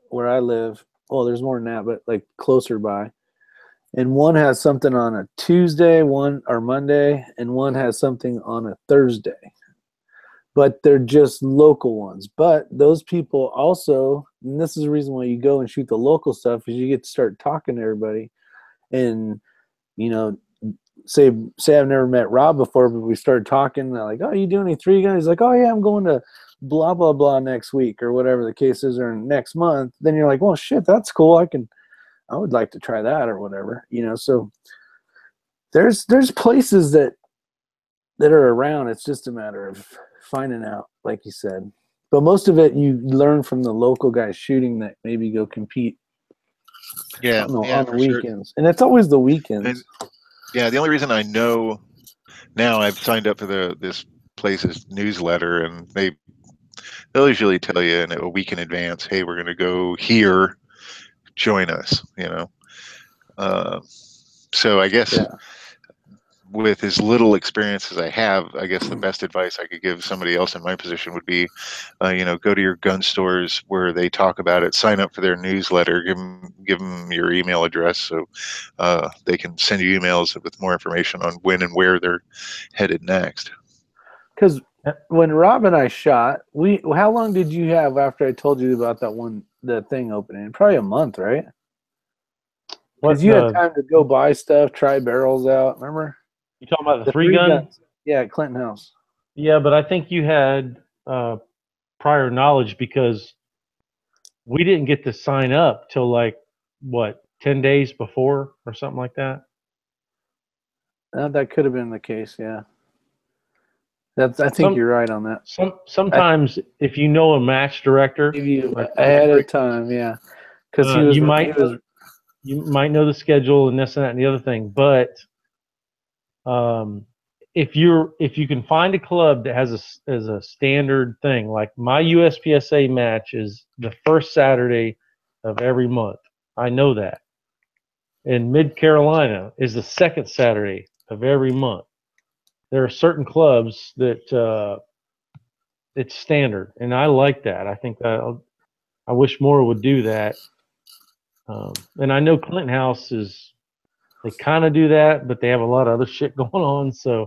where I live. Well, there's more than that, but like closer by. And one has something on a Tuesday, one or Monday, and one has something on a Thursday. But they're just local ones. But those people also, and this is the reason why you go and shoot the local stuff, is you get to start talking to everybody. And, say I've never met Rob before, but we started talking. And I'm like, oh, you doing any 3 gun? He's like, oh yeah, I'm going to blah blah blah next week or whatever the case is, or next month. Then you're like, well, shit, that's cool. I would like to try that or whatever, you know. So there's places that are around. It's just a matter of finding out, like you said. But most of it you learn from the local guys shooting that maybe go compete on the weekends. Sure. And it's always the weekends. And, yeah, the only reason I know now, I've signed up for this place's newsletter, and they'll usually tell you in a week in advance, hey, we're going to go here, join us, you know. So I guess with as little experience as I have, I guess the best advice I could give somebody else in my position would be, you know, go to your gun stores where they talk about it, sign up for their newsletter, give them your email address so they can send you emails with more information on when and where they're headed next. Because when Rob and I shot, how long did you have after I told you about the thing opening? Probably a month, right? Because you had time to go buy stuff, try barrels out. Remember? You talking about the 3 gun? Guns. Yeah, at Clinton House. Yeah, but I think you had prior knowledge because we didn't get to sign up till like what 10 days before or something like that. That could have been the case. Yeah. I think you're right on that. Sometimes if you know a match director, ahead of time, yeah, because you might know the schedule and this and that and the other thing, but if you can find a club that has a standard thing, like my USPSA match is the first Saturday of every month. I know that. And Mid Carolina is the second Saturday of every month. There are certain clubs that it's standard, and I like that. I think I wish more would do that. And I know Clinton House they kind of do that, but they have a lot of other shit going on, so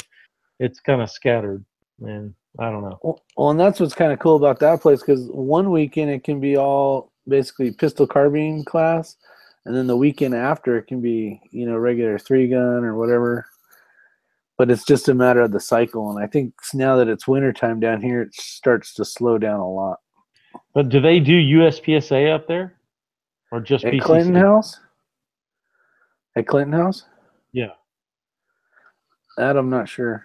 it's kind of scattered. And I don't know. Well, and that's what's kind of cool about that place, because one weekend it can be all basically pistol carbine class, and then the weekend after it can be, you know, regular 3 gun or whatever. But it's just a matter of the cycle, and I think now that it's wintertime down here, it starts to slow down a lot. But do they do USPSA up there, or just at PCC? Clinton House? At Clinton House? Yeah. That I'm not sure.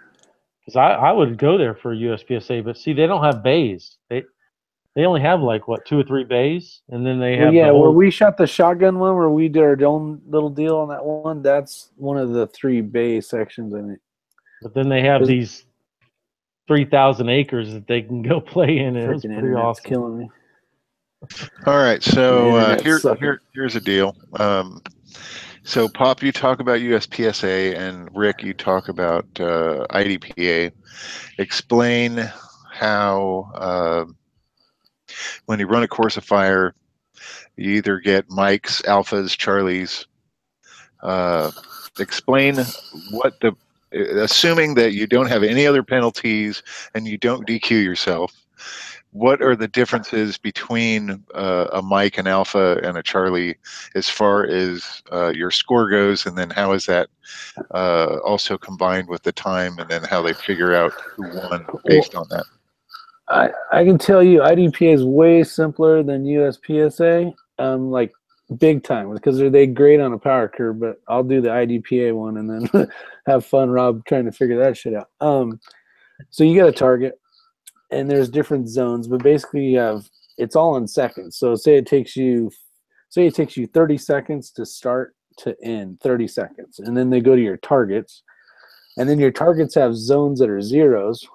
Because I would go there for USPSA, but see, they don't have bays. They only have like what 2 or 3 bays, and then they have where we shot the shotgun one, where we did our own little deal on that one. That's one of the 3 bay sections in it. But then they have these 3,000 acres that they can go play in. And it's pretty awesome. Killing me. All right, so here's a deal. So Pop, you talk about USPSA, and Rick, you talk about IDPA. Explain how when you run a course of fire, you either get Mikes, Alphas, Charlies. Explain what assuming that you don't have any other penalties and you don't DQ yourself, what are the differences between a Mike, an Alpha, and a Charlie as far as your score goes, and then how is that also combined with the time, and then how they figure out who won based on that? I can tell you IDPA is way simpler than USPSA, like big time, because they grade on a power curve, but I'll do the IDPA one and then have fun, Rob, trying to figure that shit out. So you got a target, and there's different zones, but basically it's all in seconds. So say it takes you 30 seconds to start to end, 30 seconds, and then they go to your targets, and then your targets have zones that are zeros.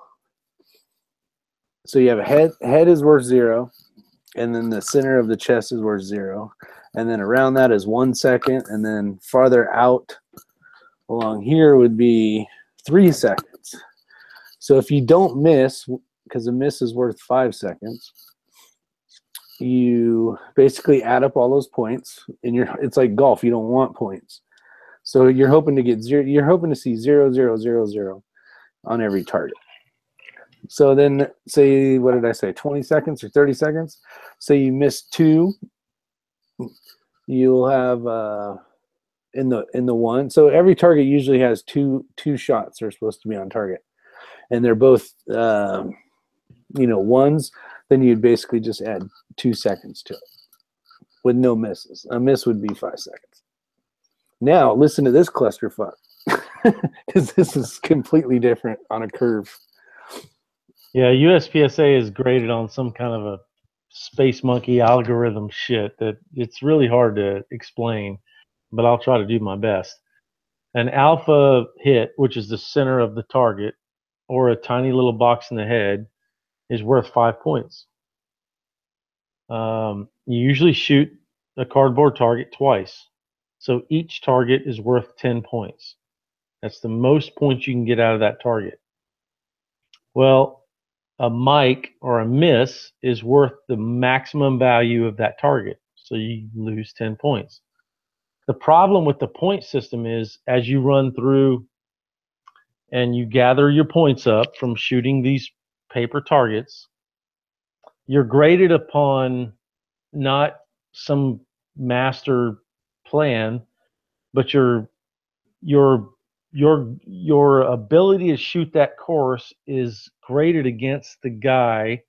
So you have a head is worth 0, and then the center of the chest is worth 0, and then around that is 1 second, and then farther out along here would be 3 seconds. So if you don't miss, because a miss is worth 5 seconds, you basically add up all those points, and it's like golf. You don't want points, so you're hoping to get 0. You're hoping to see 0, 0, 0, 0 on every target. So then, say, what did I say, 20 seconds or 30 seconds? Say you miss 2, you'll have in the one. So every target usually has two shots that are supposed to be on target, and they're both ones. Then you'd basically just add 2 seconds to it with no misses. A miss would be 5 seconds. Now listen to this clusterfuck, because this is completely different on a curve. Yeah, USPSA is graded on some kind of a space monkey algorithm shit that it's really hard to explain, but I'll try to do my best. An alpha hit, which is the center of the target, or a tiny little box in the head, is worth 5 points. You usually shoot a cardboard target twice, so each target is worth 10 points. That's the most points you can get out of that target. Well, a mic or a miss is worth the maximum value of that target, so you lose 10 points. The problem with the point system is, as you run through and you gather your points up from shooting these paper targets, you're graded upon not some master plan, but your ability to shoot that course is graded against the guy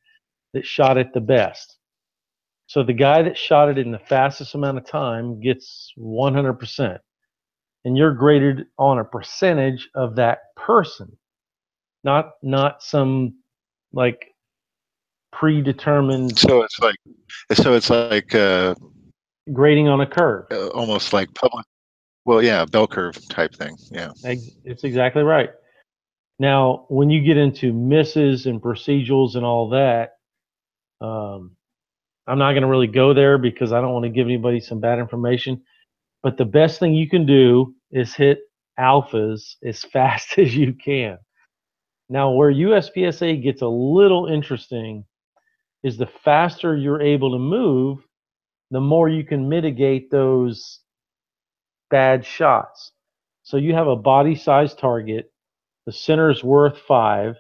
that shot it the best. So the guy that shot it in the fastest amount of time gets 100%. And you're graded on a percentage of that person, not some like predetermined. So it's like grading on a curve. Almost like public. Well, yeah, bell curve type thing. Yeah, it's exactly right. Now, when you get into misses and procedurals and all that, I'm not going to really go there because I don't want to give anybody some bad information. But the best thing you can do is hit alphas as fast as you can. Now, where USPSA gets a little interesting is the faster you're able to move, the more you can mitigate those bad shots. So you have a body size target. The center is worth 5.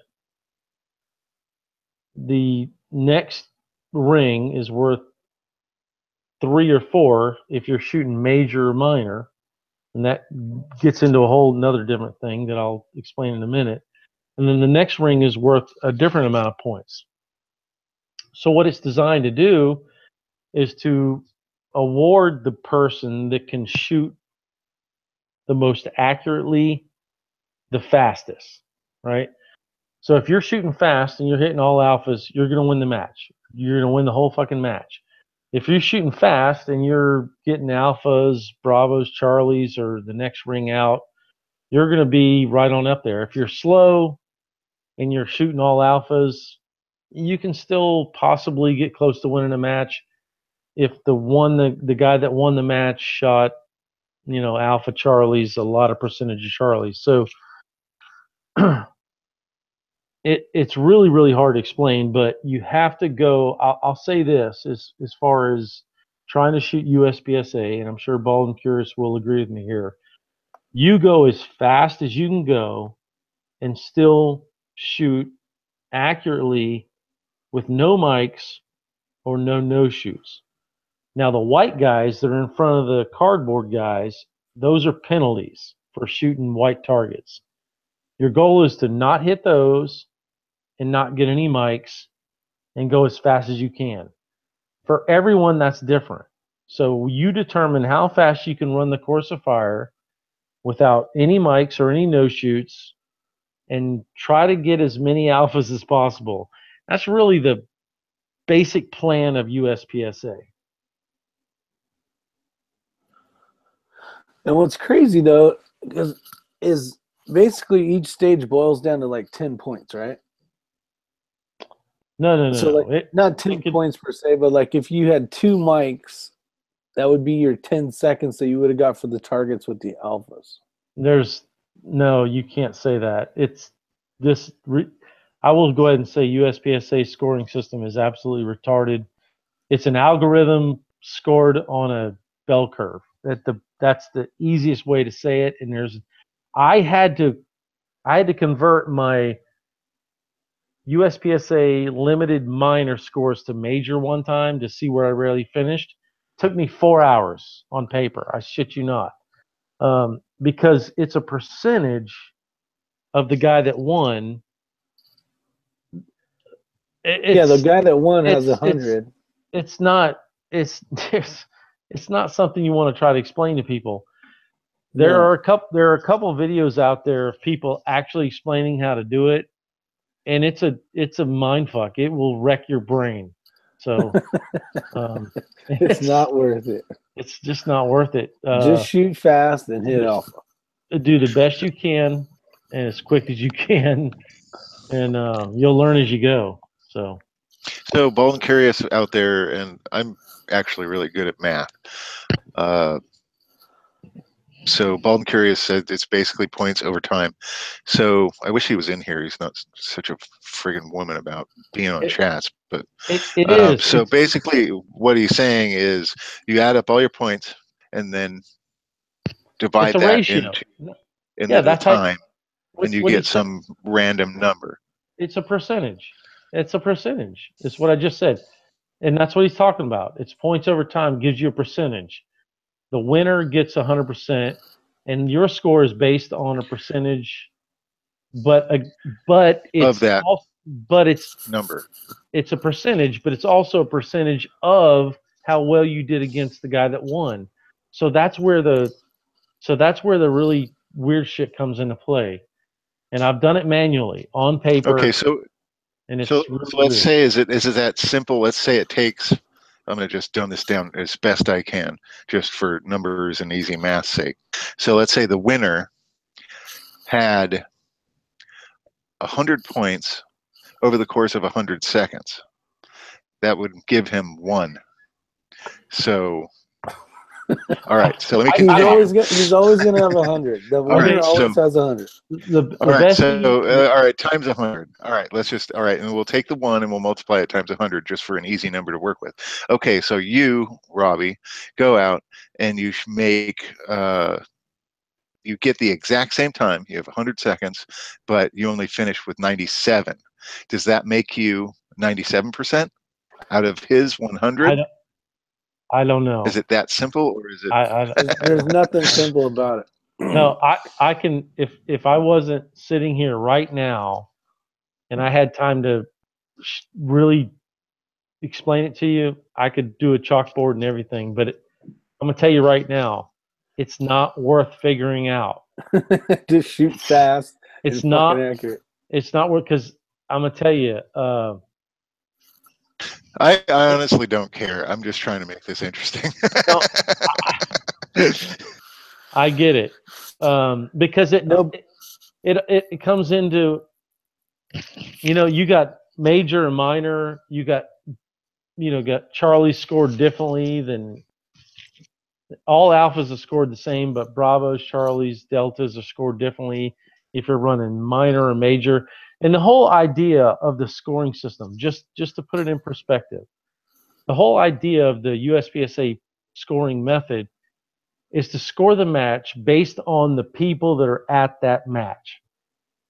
The next ring is worth 3 or 4 if you're shooting major or minor. And that gets into a whole another different thing that I'll explain in a minute. And then the next ring is worth a different amount of points. So what it's designed to do is to award the person that can shoot the most accurately the fastest, right? So if you're shooting fast and you're hitting all alphas, you're going to win the match. You're going to win the whole fucking match. If you're shooting fast and you're getting alphas, bravos, charlies, or the next ring out, you're going to be right on up there. If you're slow and you're shooting all alphas, you can still possibly get close to winning a match if the guy that won the match shot, alpha charlies, a lot of percentage of charlies. So it's really, really hard to explain, but you have to go. I'll say this as far as trying to shoot USPSA, and I'm sure Bald and Curious will agree with me here. You go as fast as you can go and still shoot accurately with no mics or no shoots. Now, the white guys that are in front of the cardboard guys, those are penalties for shooting white targets. Your goal is to not hit those and not get any mics and go as fast as you can. For everyone, that's different. So you determine how fast you can run the course of fire without any mics or any no-shoots and try to get as many alphas as possible. That's really the basic plan of USPSA. And what's crazy, though, is basically each stage boils down to like 10 points, right? No. So like, not 10 points per se, but like if you had 2 mics, that would be your 10 seconds that you would have got for the targets with the alphas. No, you can't say that. It's this. I will go ahead and say USPSA scoring system is absolutely retarded. It's an algorithm scored on a bell curve. That's the easiest way to say it. And I had to convert my USPSA limited minor scores to major one time to see where I really finished. Took me 4 hours on paper. I shit you not. because it's a percentage of the guy that won. Yeah, the guy that won has it's 100. it's not it's it's not something you want to try to explain to people. There No. are a couple videos out there of people actually explaining how to do it, and it's a mind fuck. It will wreck your brain. So It's not worth it. It's just not worth it. Just shoot fast and hit alpha. Do the best you can and as quick as you can, and you'll learn as you go. So Bold and Curious out there, and I'm actually really good at math. So Bold and Curious said it's basically points over time. So I wish he was in here. He's not such a friggin' woman about being on chats. But it is. So basically, what he's saying is you add up all your points and then divide it's a that ratio. into the time, and you get said. some random number. It's a percentage. It's a percentage. It's what I just said, and that's what he's talking about. It's points over time gives you a percentage. The winner gets 100%, and your score is based on a percentage. But it's of that it's number. It's a percentage, but it's also a percentage of how well you did against the guy that won. So that's where the really weird shit comes into play. And I've done it manually on paper. Okay, so and it's so really let's weird. say is it that simple? Let's say it takes. I'm going to just dumb this down as best I can, just for numbers and easy math's sake. So let's say the winner had 100 points over the course of 100 seconds. That would give him 1. So, all right. So let me continue. He's always gonna have 100. The winner always has 100. All right, times 100. All right, all right, and we'll take the 1 and we'll multiply it times 100 just for an easy number to work with. Okay, so you, Robbie, go out and you make you get the exact same time. You have 100 seconds, but you only finish with 97. Does that make you 97% out of his 100? I don't know. Is it that simple, or is it? There's nothing simple about it. No, I can, if I wasn't sitting here right now and I had time to really explain it to you, I could do a chalkboard and everything, but I'm gonna tell you right now, it's not worth figuring out. Just shoot fast. It's not accurate. It's not worth, because I'm gonna tell you. I honestly don't care. I'm just trying to make this interesting. No, I get it, because it comes into, you got major and minor. You got Charlie scored differently than all alphas are scored the same, but Bravos, Charlies, Deltas are scored differently if you're running minor or major. And the whole idea of the scoring system, just to put it in perspective, the whole idea of the USPSA scoring method is to score the match based on the people that are at that match.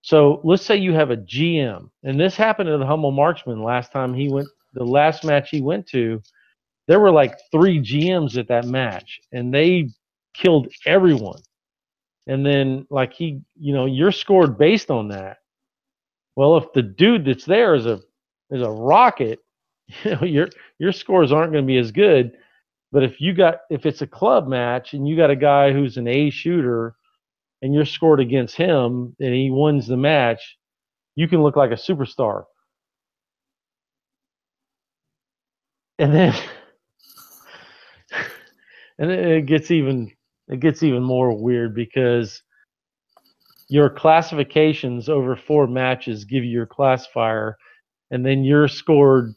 So let's say you have a GM, and this happened to the Humble Marksman last time he went, the last match he went to. There were like 3 GMs at that match, and they killed everyone. And then, like, you're scored based on that. Well, if the dude that's there is a rocket, your scores aren't going to be as good. But if it's a club match and you got a guy who's an A shooter and you're scored against him and he wins the match, you can look like a superstar. And then it gets even more weird, because your classifications over 4 matches give you your classifier, and then you're scored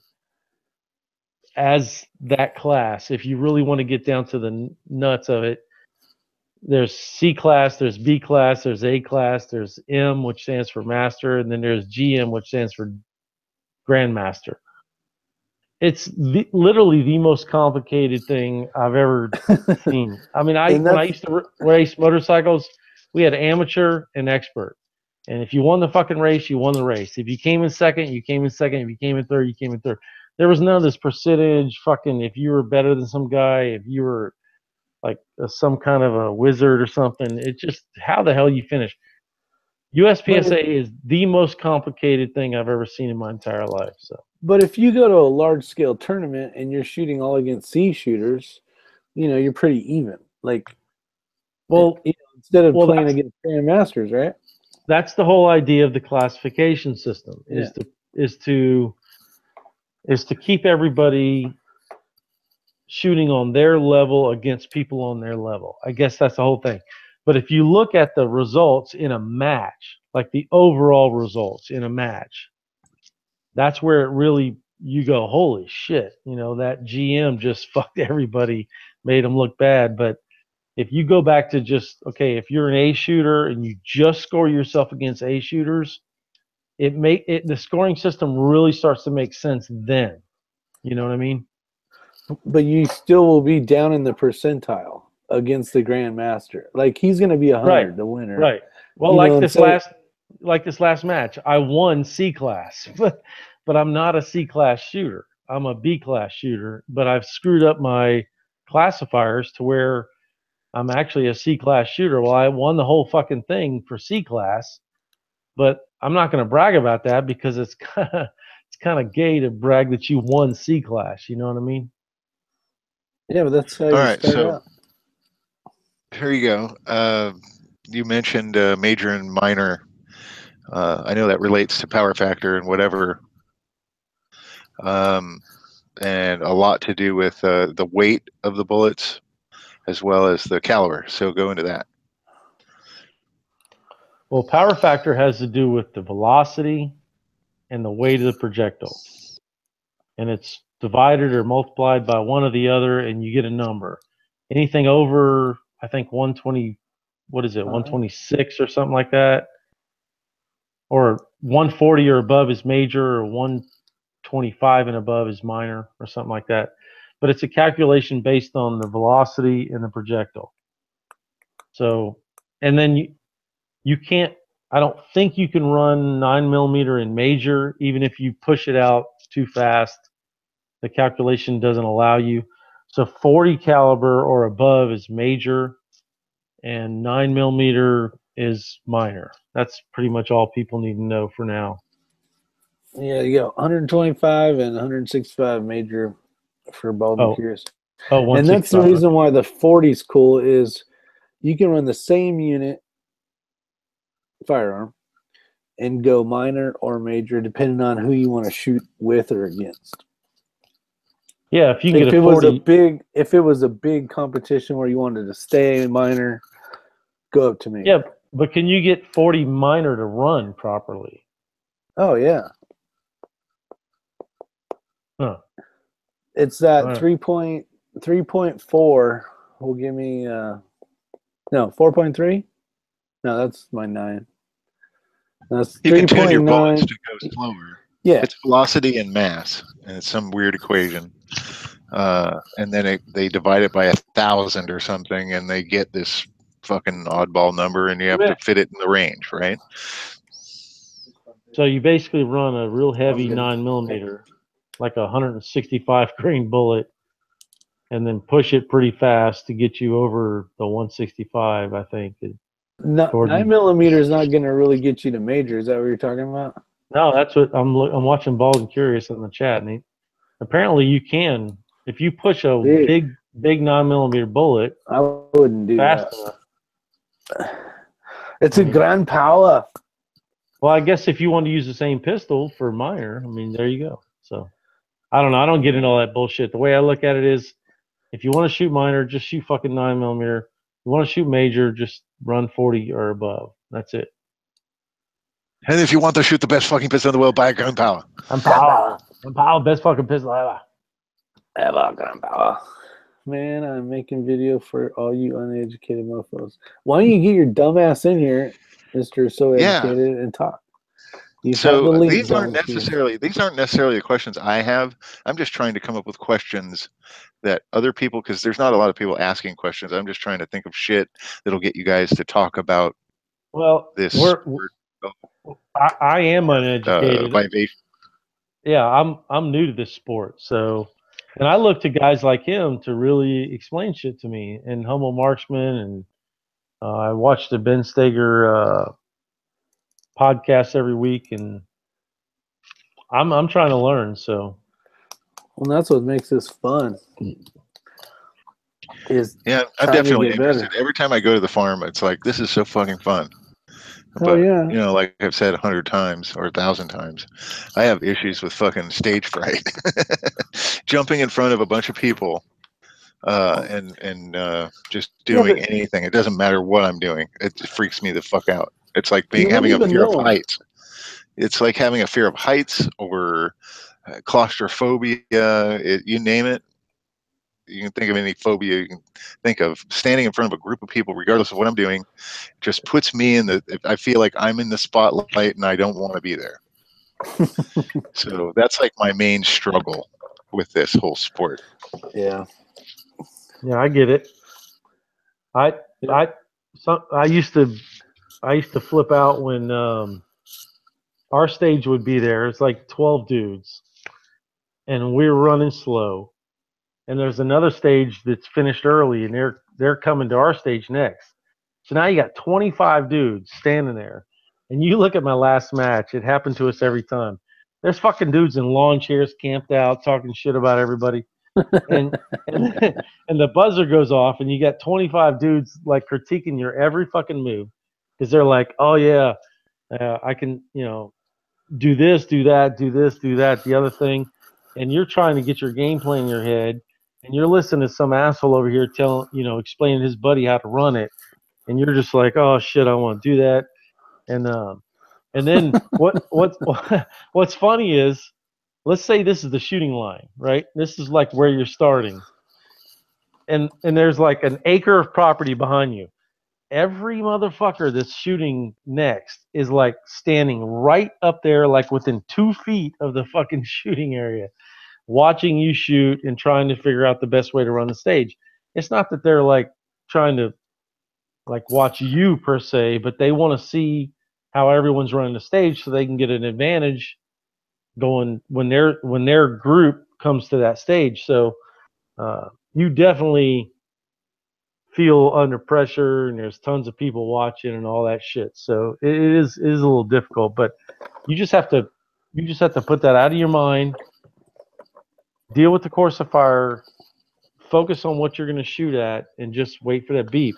as that class. If you really want to get down to the nuts of it, there's C class, there's B class, there's A class, there's M, which stands for master, and then there's GM, which stands for grandmaster. It's literally the most complicated thing I've ever seen. I mean, when I used to race motorcycles, we had amateur and expert. And if you won the fucking race, you won the race. If you came in second, you came in second. If you came in third, you came in third. There was none of this percentage fucking, if you were better than some guy, if you were some kind of a wizard or something. It's just how the hell you finish. USPSA is the most complicated thing I've ever seen in my entire life. So, but if you go to a large scale tournament and you're shooting all against C shooters, you know, you're pretty even. Like, well, you know, instead of well, playing against grandmasters, right? That's the whole idea of the classification system is to keep everybody shooting on their level against people on their level. I guess that's the whole thing. But if you look at the results in a match, like the overall results in a match, that's where it really, you go, holy shit, you know, that GM just fucked everybody, made them look bad. But if you go back to just, okay, if you're an A shooter and you just score yourself against A shooters, the scoring system really starts to make sense then. You know what I mean? But you still will be down in the percentile against the grandmaster. Like, he's going to be 100, Right, the winner. right. Well, this last match, I won C class, but I'm not a C class shooter. I'm a B class shooter, but I've screwed up my classifiers to where I'm actually a C class shooter. Well, I won the whole fucking thing for C class, but I'm not going to brag about that because it's kind of gay to brag that you won C class. You know what I mean? Yeah, but that's how All you right, start so out. here you go. You mentioned major and minor. I know that relates to power factor and whatever, and a lot to do with the weight of the bullets as well as the caliber. So go into that. Well, power factor has to do with the velocity and the weight of the projectile. And it's divided or multiplied by one or the other, and you get a number. Anything over, I think 120, what is it, 126 or something like that? Or 140 or above is major, or 125 and above is minor, or something like that. But it's a calculation based on the velocity and the projectile. So, and then you can't, I don't think you can run 9mm in major, even if you push it out too fast. The calculation doesn't allow you. So 40 caliber or above is major, and 9mm is minor. That's pretty much all people need to know for now. Yeah, you got 125 and 165 major for bald and curious. Oh, and that's the reason why the 40 is cool is you can run the same unit firearm and go minor or major depending on who you want to shoot with or against. Yeah, if you can get a 40. If it was a big competition where you wanted to stay minor, go up to major. Yeah, but can you get 40 minor to run properly? Oh yeah. Huh. It's that 3.4 will give me no 4.3. No, that's my 9. That's 3.9. You can tune your bullets to go slower. Yeah, it's velocity and mass, and it's some weird equation. And then they divide it by 1,000 or something, and they get this fucking oddball number, and you have to fit it in the range, right? So you basically run a real heavy 9mm, like a 165 grain bullet, and then push it pretty fast to get you over the 165. I think. 9mm is not going to really get you to major. Is that what you're talking about? No, that's what I'm watching. Bald and Curious in the chat, and apparently you can, if you push a big 9mm bullet. I wouldn't do fast that. Enough. It's a grand power. Well, I guess if you want to use the same pistol for minor, I mean, there you go. So, I don't know. I don't get into all that bullshit. The way I look at it is, if you want to shoot minor, just shoot fucking 9mm. If you want to shoot major, just run 40 or above. That's it. And if you want to shoot the best fucking pistol in the world, buy a gun power. I'm power. I'm power. Best fucking pistol ever. Ever gun power. Man, I'm making video for all you uneducated mofos. Why don't you get your dumb ass in here, Mr. So Educated, and talk? So these aren't necessarily the questions I have. I'm just trying to come up with questions that other people, because there's not a lot of people asking questions. I'm just trying to think of shit that'll get you guys to talk about this. I am uneducated. Vivation. Yeah, I'm new to this sport, so And I look to guys like him to really explain shit to me. And Homo Marksman, and I watch the Ben Steger podcast every week, and I'm trying to learn. So, Well, that's what makes this fun. Is Yeah, I'm trying to definitely get interested. better. Every time I go to the farm, it's like, this is so fucking fun. Oh But, yeah. you know, like I've said 100 times or 1,000 times, I have issues with fucking stage fright. Jumping in front of a bunch of people and just Yeah, doing but anything. It doesn't matter what I'm doing. It just freaks me the fuck out. It's like you don't having a even fear of know 'em. heights. It's like having a fear of heights or claustrophobia. You name it. You can think of any phobia you can think of. Standing in front of a group of people, regardless of what I'm doing, just puts me in the. I feel like I'm in the spotlight and I don't want to be there. So that's like my main struggle with this whole sport. Yeah. yeah, I get it. I I used to flip out when our stage would be there. It's like 12 dudes, and we're running slow. And there's another stage that's finished early, and they're coming to our stage next. So now you got 25 dudes standing there, and you look at my last match. It happened to us every time. There's fucking dudes in lawn chairs camped out talking shit about everybody, and and and the buzzer goes off, and you got 25 dudes like critiquing your every fucking move because they're like, oh yeah, I can do this, do that, do this, do that, the other thing, and you're trying to get your game plan in your head, and you're listening to some asshole over here explaining his buddy how to run it, and you're just like, oh shit, I want to do that, and then what's funny is, let's say this is the shooting line, right? This is like where you're starting, and there's like an acre of property behind you. Every motherfucker that's shooting next is like standing right up there, like within 2 feet of the fucking shooting area, watching you shoot and trying to figure out the best way to run the stage. It's not that they're like trying to like watch you per se, but they want to see how everyone's running the stage so they can get an advantage going when their group comes to that stage. So you definitely feel under pressure, and there's tons of people watching and all that shit. So it is a little difficult, but you just have to put that out of your mind, deal with the course of fire, focus on what you're going to shoot at, and just wait for that beep.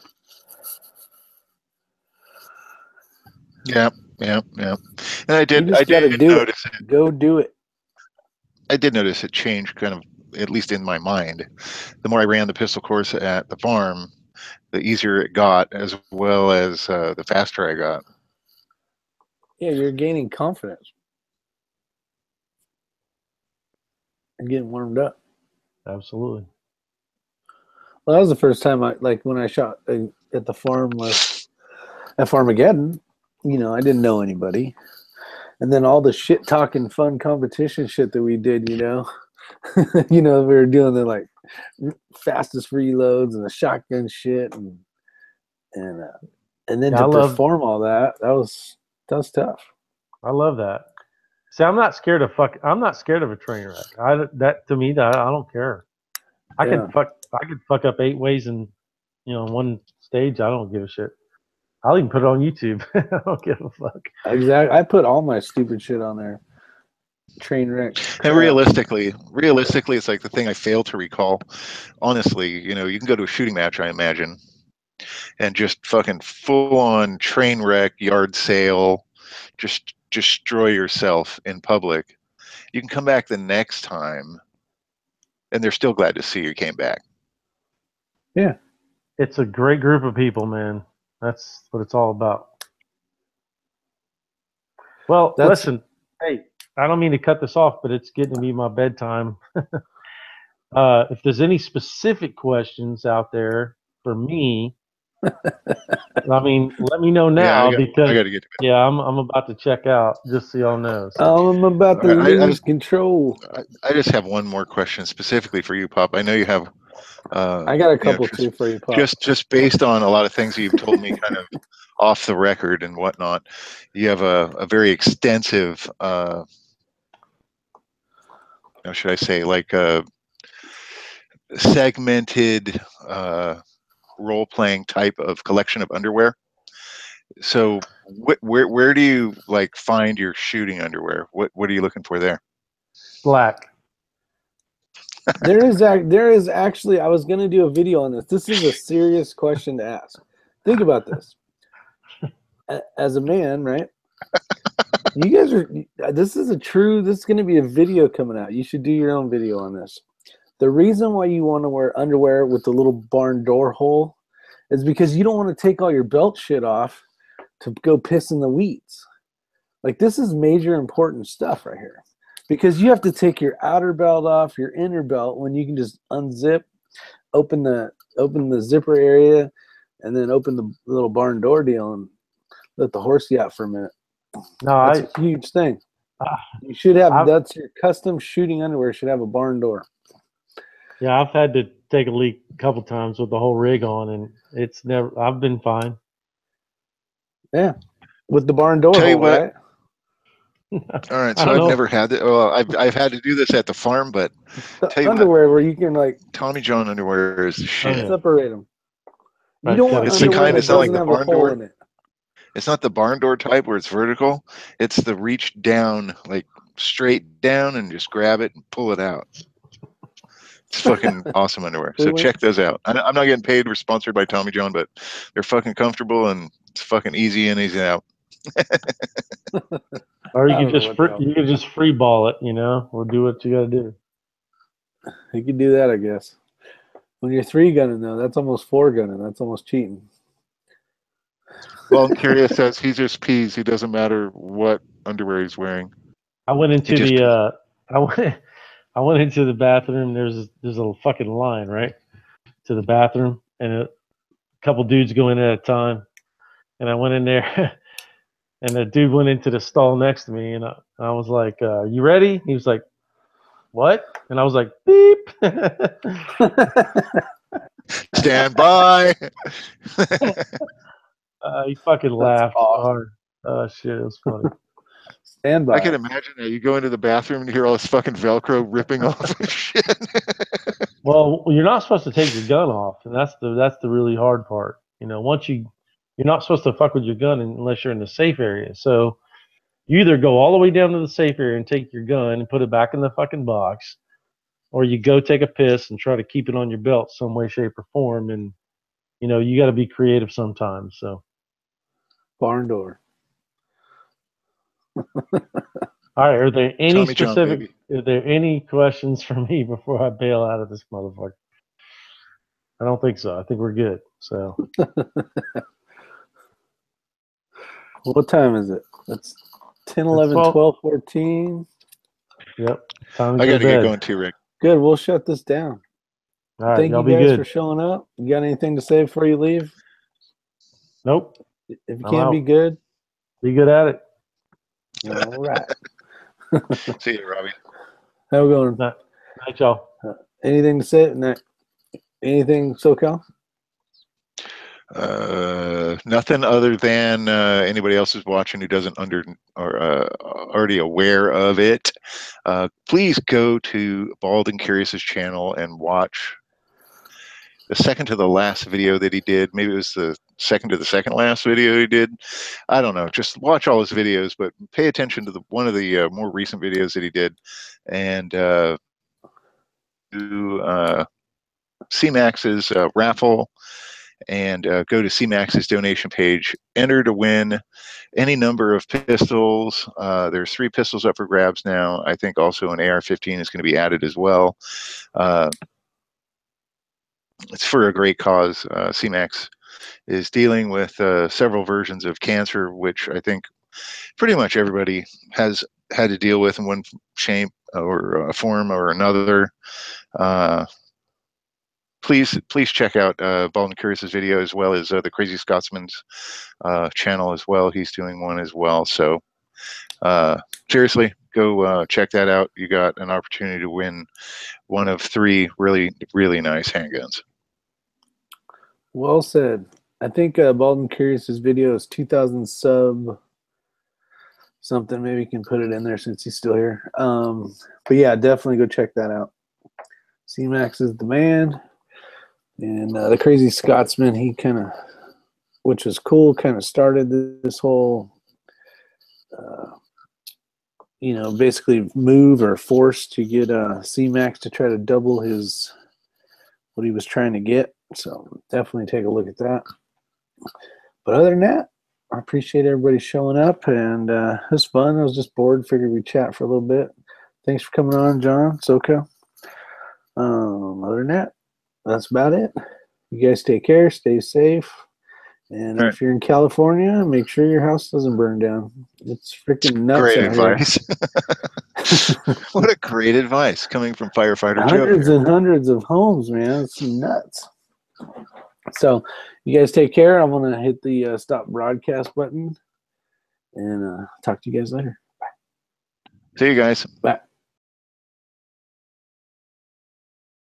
Yeah. And I You did just gotta do notice it. Go do it. I did notice it changed kind of, at least in my mind. The more I ran the pistol course at the farm, the easier it got, as well as the faster I got. Yeah, you're gaining confidence and getting warmed up. Absolutely. Well, that was the first time when I shot at the farm at Farmageddon. I didn't know anybody, and then all the shit talking, fun competition shit that we did. We were doing the like fastest reloads and the shotgun shit, and then to perform all that was tough. I love that. See, I'm not scared of a train wreck. That to me, that I don't care. I could fuck up 8 ways in one stage. I don't give a shit. I'll even put it on YouTube. I don't give a fuck. Exactly. I put all my stupid shit on there. Train wreck. And realistically, it's like the thing I fail to recall. Honestly, you can go to a shooting match, I imagine, and just fucking full on train wreck, yard sale, just destroy yourself in public. You can come back the next time, and they're still glad to see you came back. Yeah. It's a great group of people, man. That's what it's all about. Well, listen, hey, I don't mean to cut this off, but it's getting to be my bedtime. If there's any specific questions out there for me, I mean, let me know now, because I gotta get to bed. Yeah, I'm about to check out, just so y'all know. So. I'm about to lose control. I just have one more question specifically for you, Pop. I know you have. I got a couple too for you, Pop. Just based on a lot of things you've told me, kind of off the record and whatnot, you have a very extensive. How should I say, like segmented role-playing type of collection of underwear. So where do you like find your shooting underwear? What are you looking for there? Black. There is actually, I was going to do a video on this. This is a serious question to ask. Think about this. As a man, right? You guys are, this is going to be a video coming out. You should do your own video on this. The reason why you want to wear underwear with the little barn door hole is because you don't want to take all your belt shit off to go piss in the weeds. Like, this is major important stuff right here. Because you have to take your outer belt off, your inner belt, when you can just unzip, open the zipper area, and then open the little barn door deal and let the horsey out for a minute. No, that's a huge thing. You should have, that's your custom shooting underwear should have a barn door. Yeah, I've had to take a leak a couple times with the whole rig on, and it's never. I've been fine. Yeah, with the barn door. Tell you hole, what. right? All right, so I've never had it. Well, I've had to do this at the farm, but tell you underwear what, where you can like Tommy John underwear is the shit. Separate them. You don't want it's the underwear kind. that It's not like doesn't the have a barn hole door. in it. It's not the barn door type where it's vertical. It's the reach down, like straight down, and just grab it and pull it out. It's fucking awesome underwear. So check those out. I'm not getting paid or sponsored by Tommy John, but they're fucking comfortable and it's fucking easy in, easy out. Or you could just free ball it, you know, or do what you got to do. You can do that, I guess. When you're 3-gunning, though, that's almost 4-gunning. That's almost cheating. Well, I'm curious, says he just pees. He doesn't matter what underwear he's wearing. I went into the I went into the bathroom. There's a fucking line right to the bathroom, and a couple dudes go in at a time. And I went in there, and the dude went into the stall next to me, and I was like, "You ready?" He was like, "What?" And I was like, "Beep." Stand by. He fucking laughed hard. Oh shit, it was funny. Stand by. I can imagine that you go into the bathroom and you hear all this fucking Velcro ripping off and shit. Well, you're not supposed to take your gun off, and that's the really hard part. You know, you're not supposed to fuck with your gun unless you're in the safe area. So you either go all the way down to the safe area and take your gun and put it back in the fucking box, or you go take a piss and try to keep it on your belt some way, shape, or form. And you know, you got to be creative sometimes. So barn door. All right. Are there any Tommy John, specific? baby. Are there any questions for me before I bail out of this motherfucker? I don't think so. I think we're good. So. What time is it? It's 10, 11, 12, 14. Yep. Time to I got to bed. get going too, Rick. Good. We'll shut this down. All right. Thank y'all you be guys good. for showing up. You got anything to say before you leave? Nope. If you can't be good, be good at it. All right. See you, Robbie. How we going? Night, y'all. Anything to say? Anything, SoCal? Nothing other than anybody else is watching who doesn't already aware of it. Please go to Bald and Curious's channel and watch the second to the last video that he did. Maybe it was the second to the second last video he did. I don't know. Just watch all his videos, but pay attention to one of the more recent videos that he did, and do C-Max's raffle. And go to C-Max's donation page. Enter to win any number of pistols. There's 3 pistols up for grabs now. I think also an AR-15 is going to be added as well. It's for a great cause. C-Max is dealing with several versions of cancer, which I think pretty much everybody has had to deal with in one shape or form or another. Please check out Bald and Curious's video, as well as the Crazy Scotsman's channel as well. He's doing one as well. So seriously, go check that out. You got an opportunity to win one of 3 really, really nice handguns. Well said. I think Bald and Curious's video is 2,000 sub something. Maybe you can put it in there since he's still here. But yeah, definitely go check that out. C-Max is the man. And the Crazy Scotsman, he kind of, which was cool, kind of started this whole, you know, basically move or force to get C-Max to try to double his, what he was trying to get. So definitely take a look at that. But other than that, I appreciate everybody showing up, and it was fun. I was just bored. Figured we'd chat for a little bit. Thanks for coming on, John, SoCo. Other than that, that's about it. You guys take care, stay safe, and All if you're in California, make sure your house doesn't burn down. It's freaking nuts Great out here. advice. What a great advice coming from firefighter Hundreds Joe. and hundreds of homes, man. It's nuts. So you guys take care. I'm going to hit the stop broadcast button, and talk to you guys later. See you guys. Bye.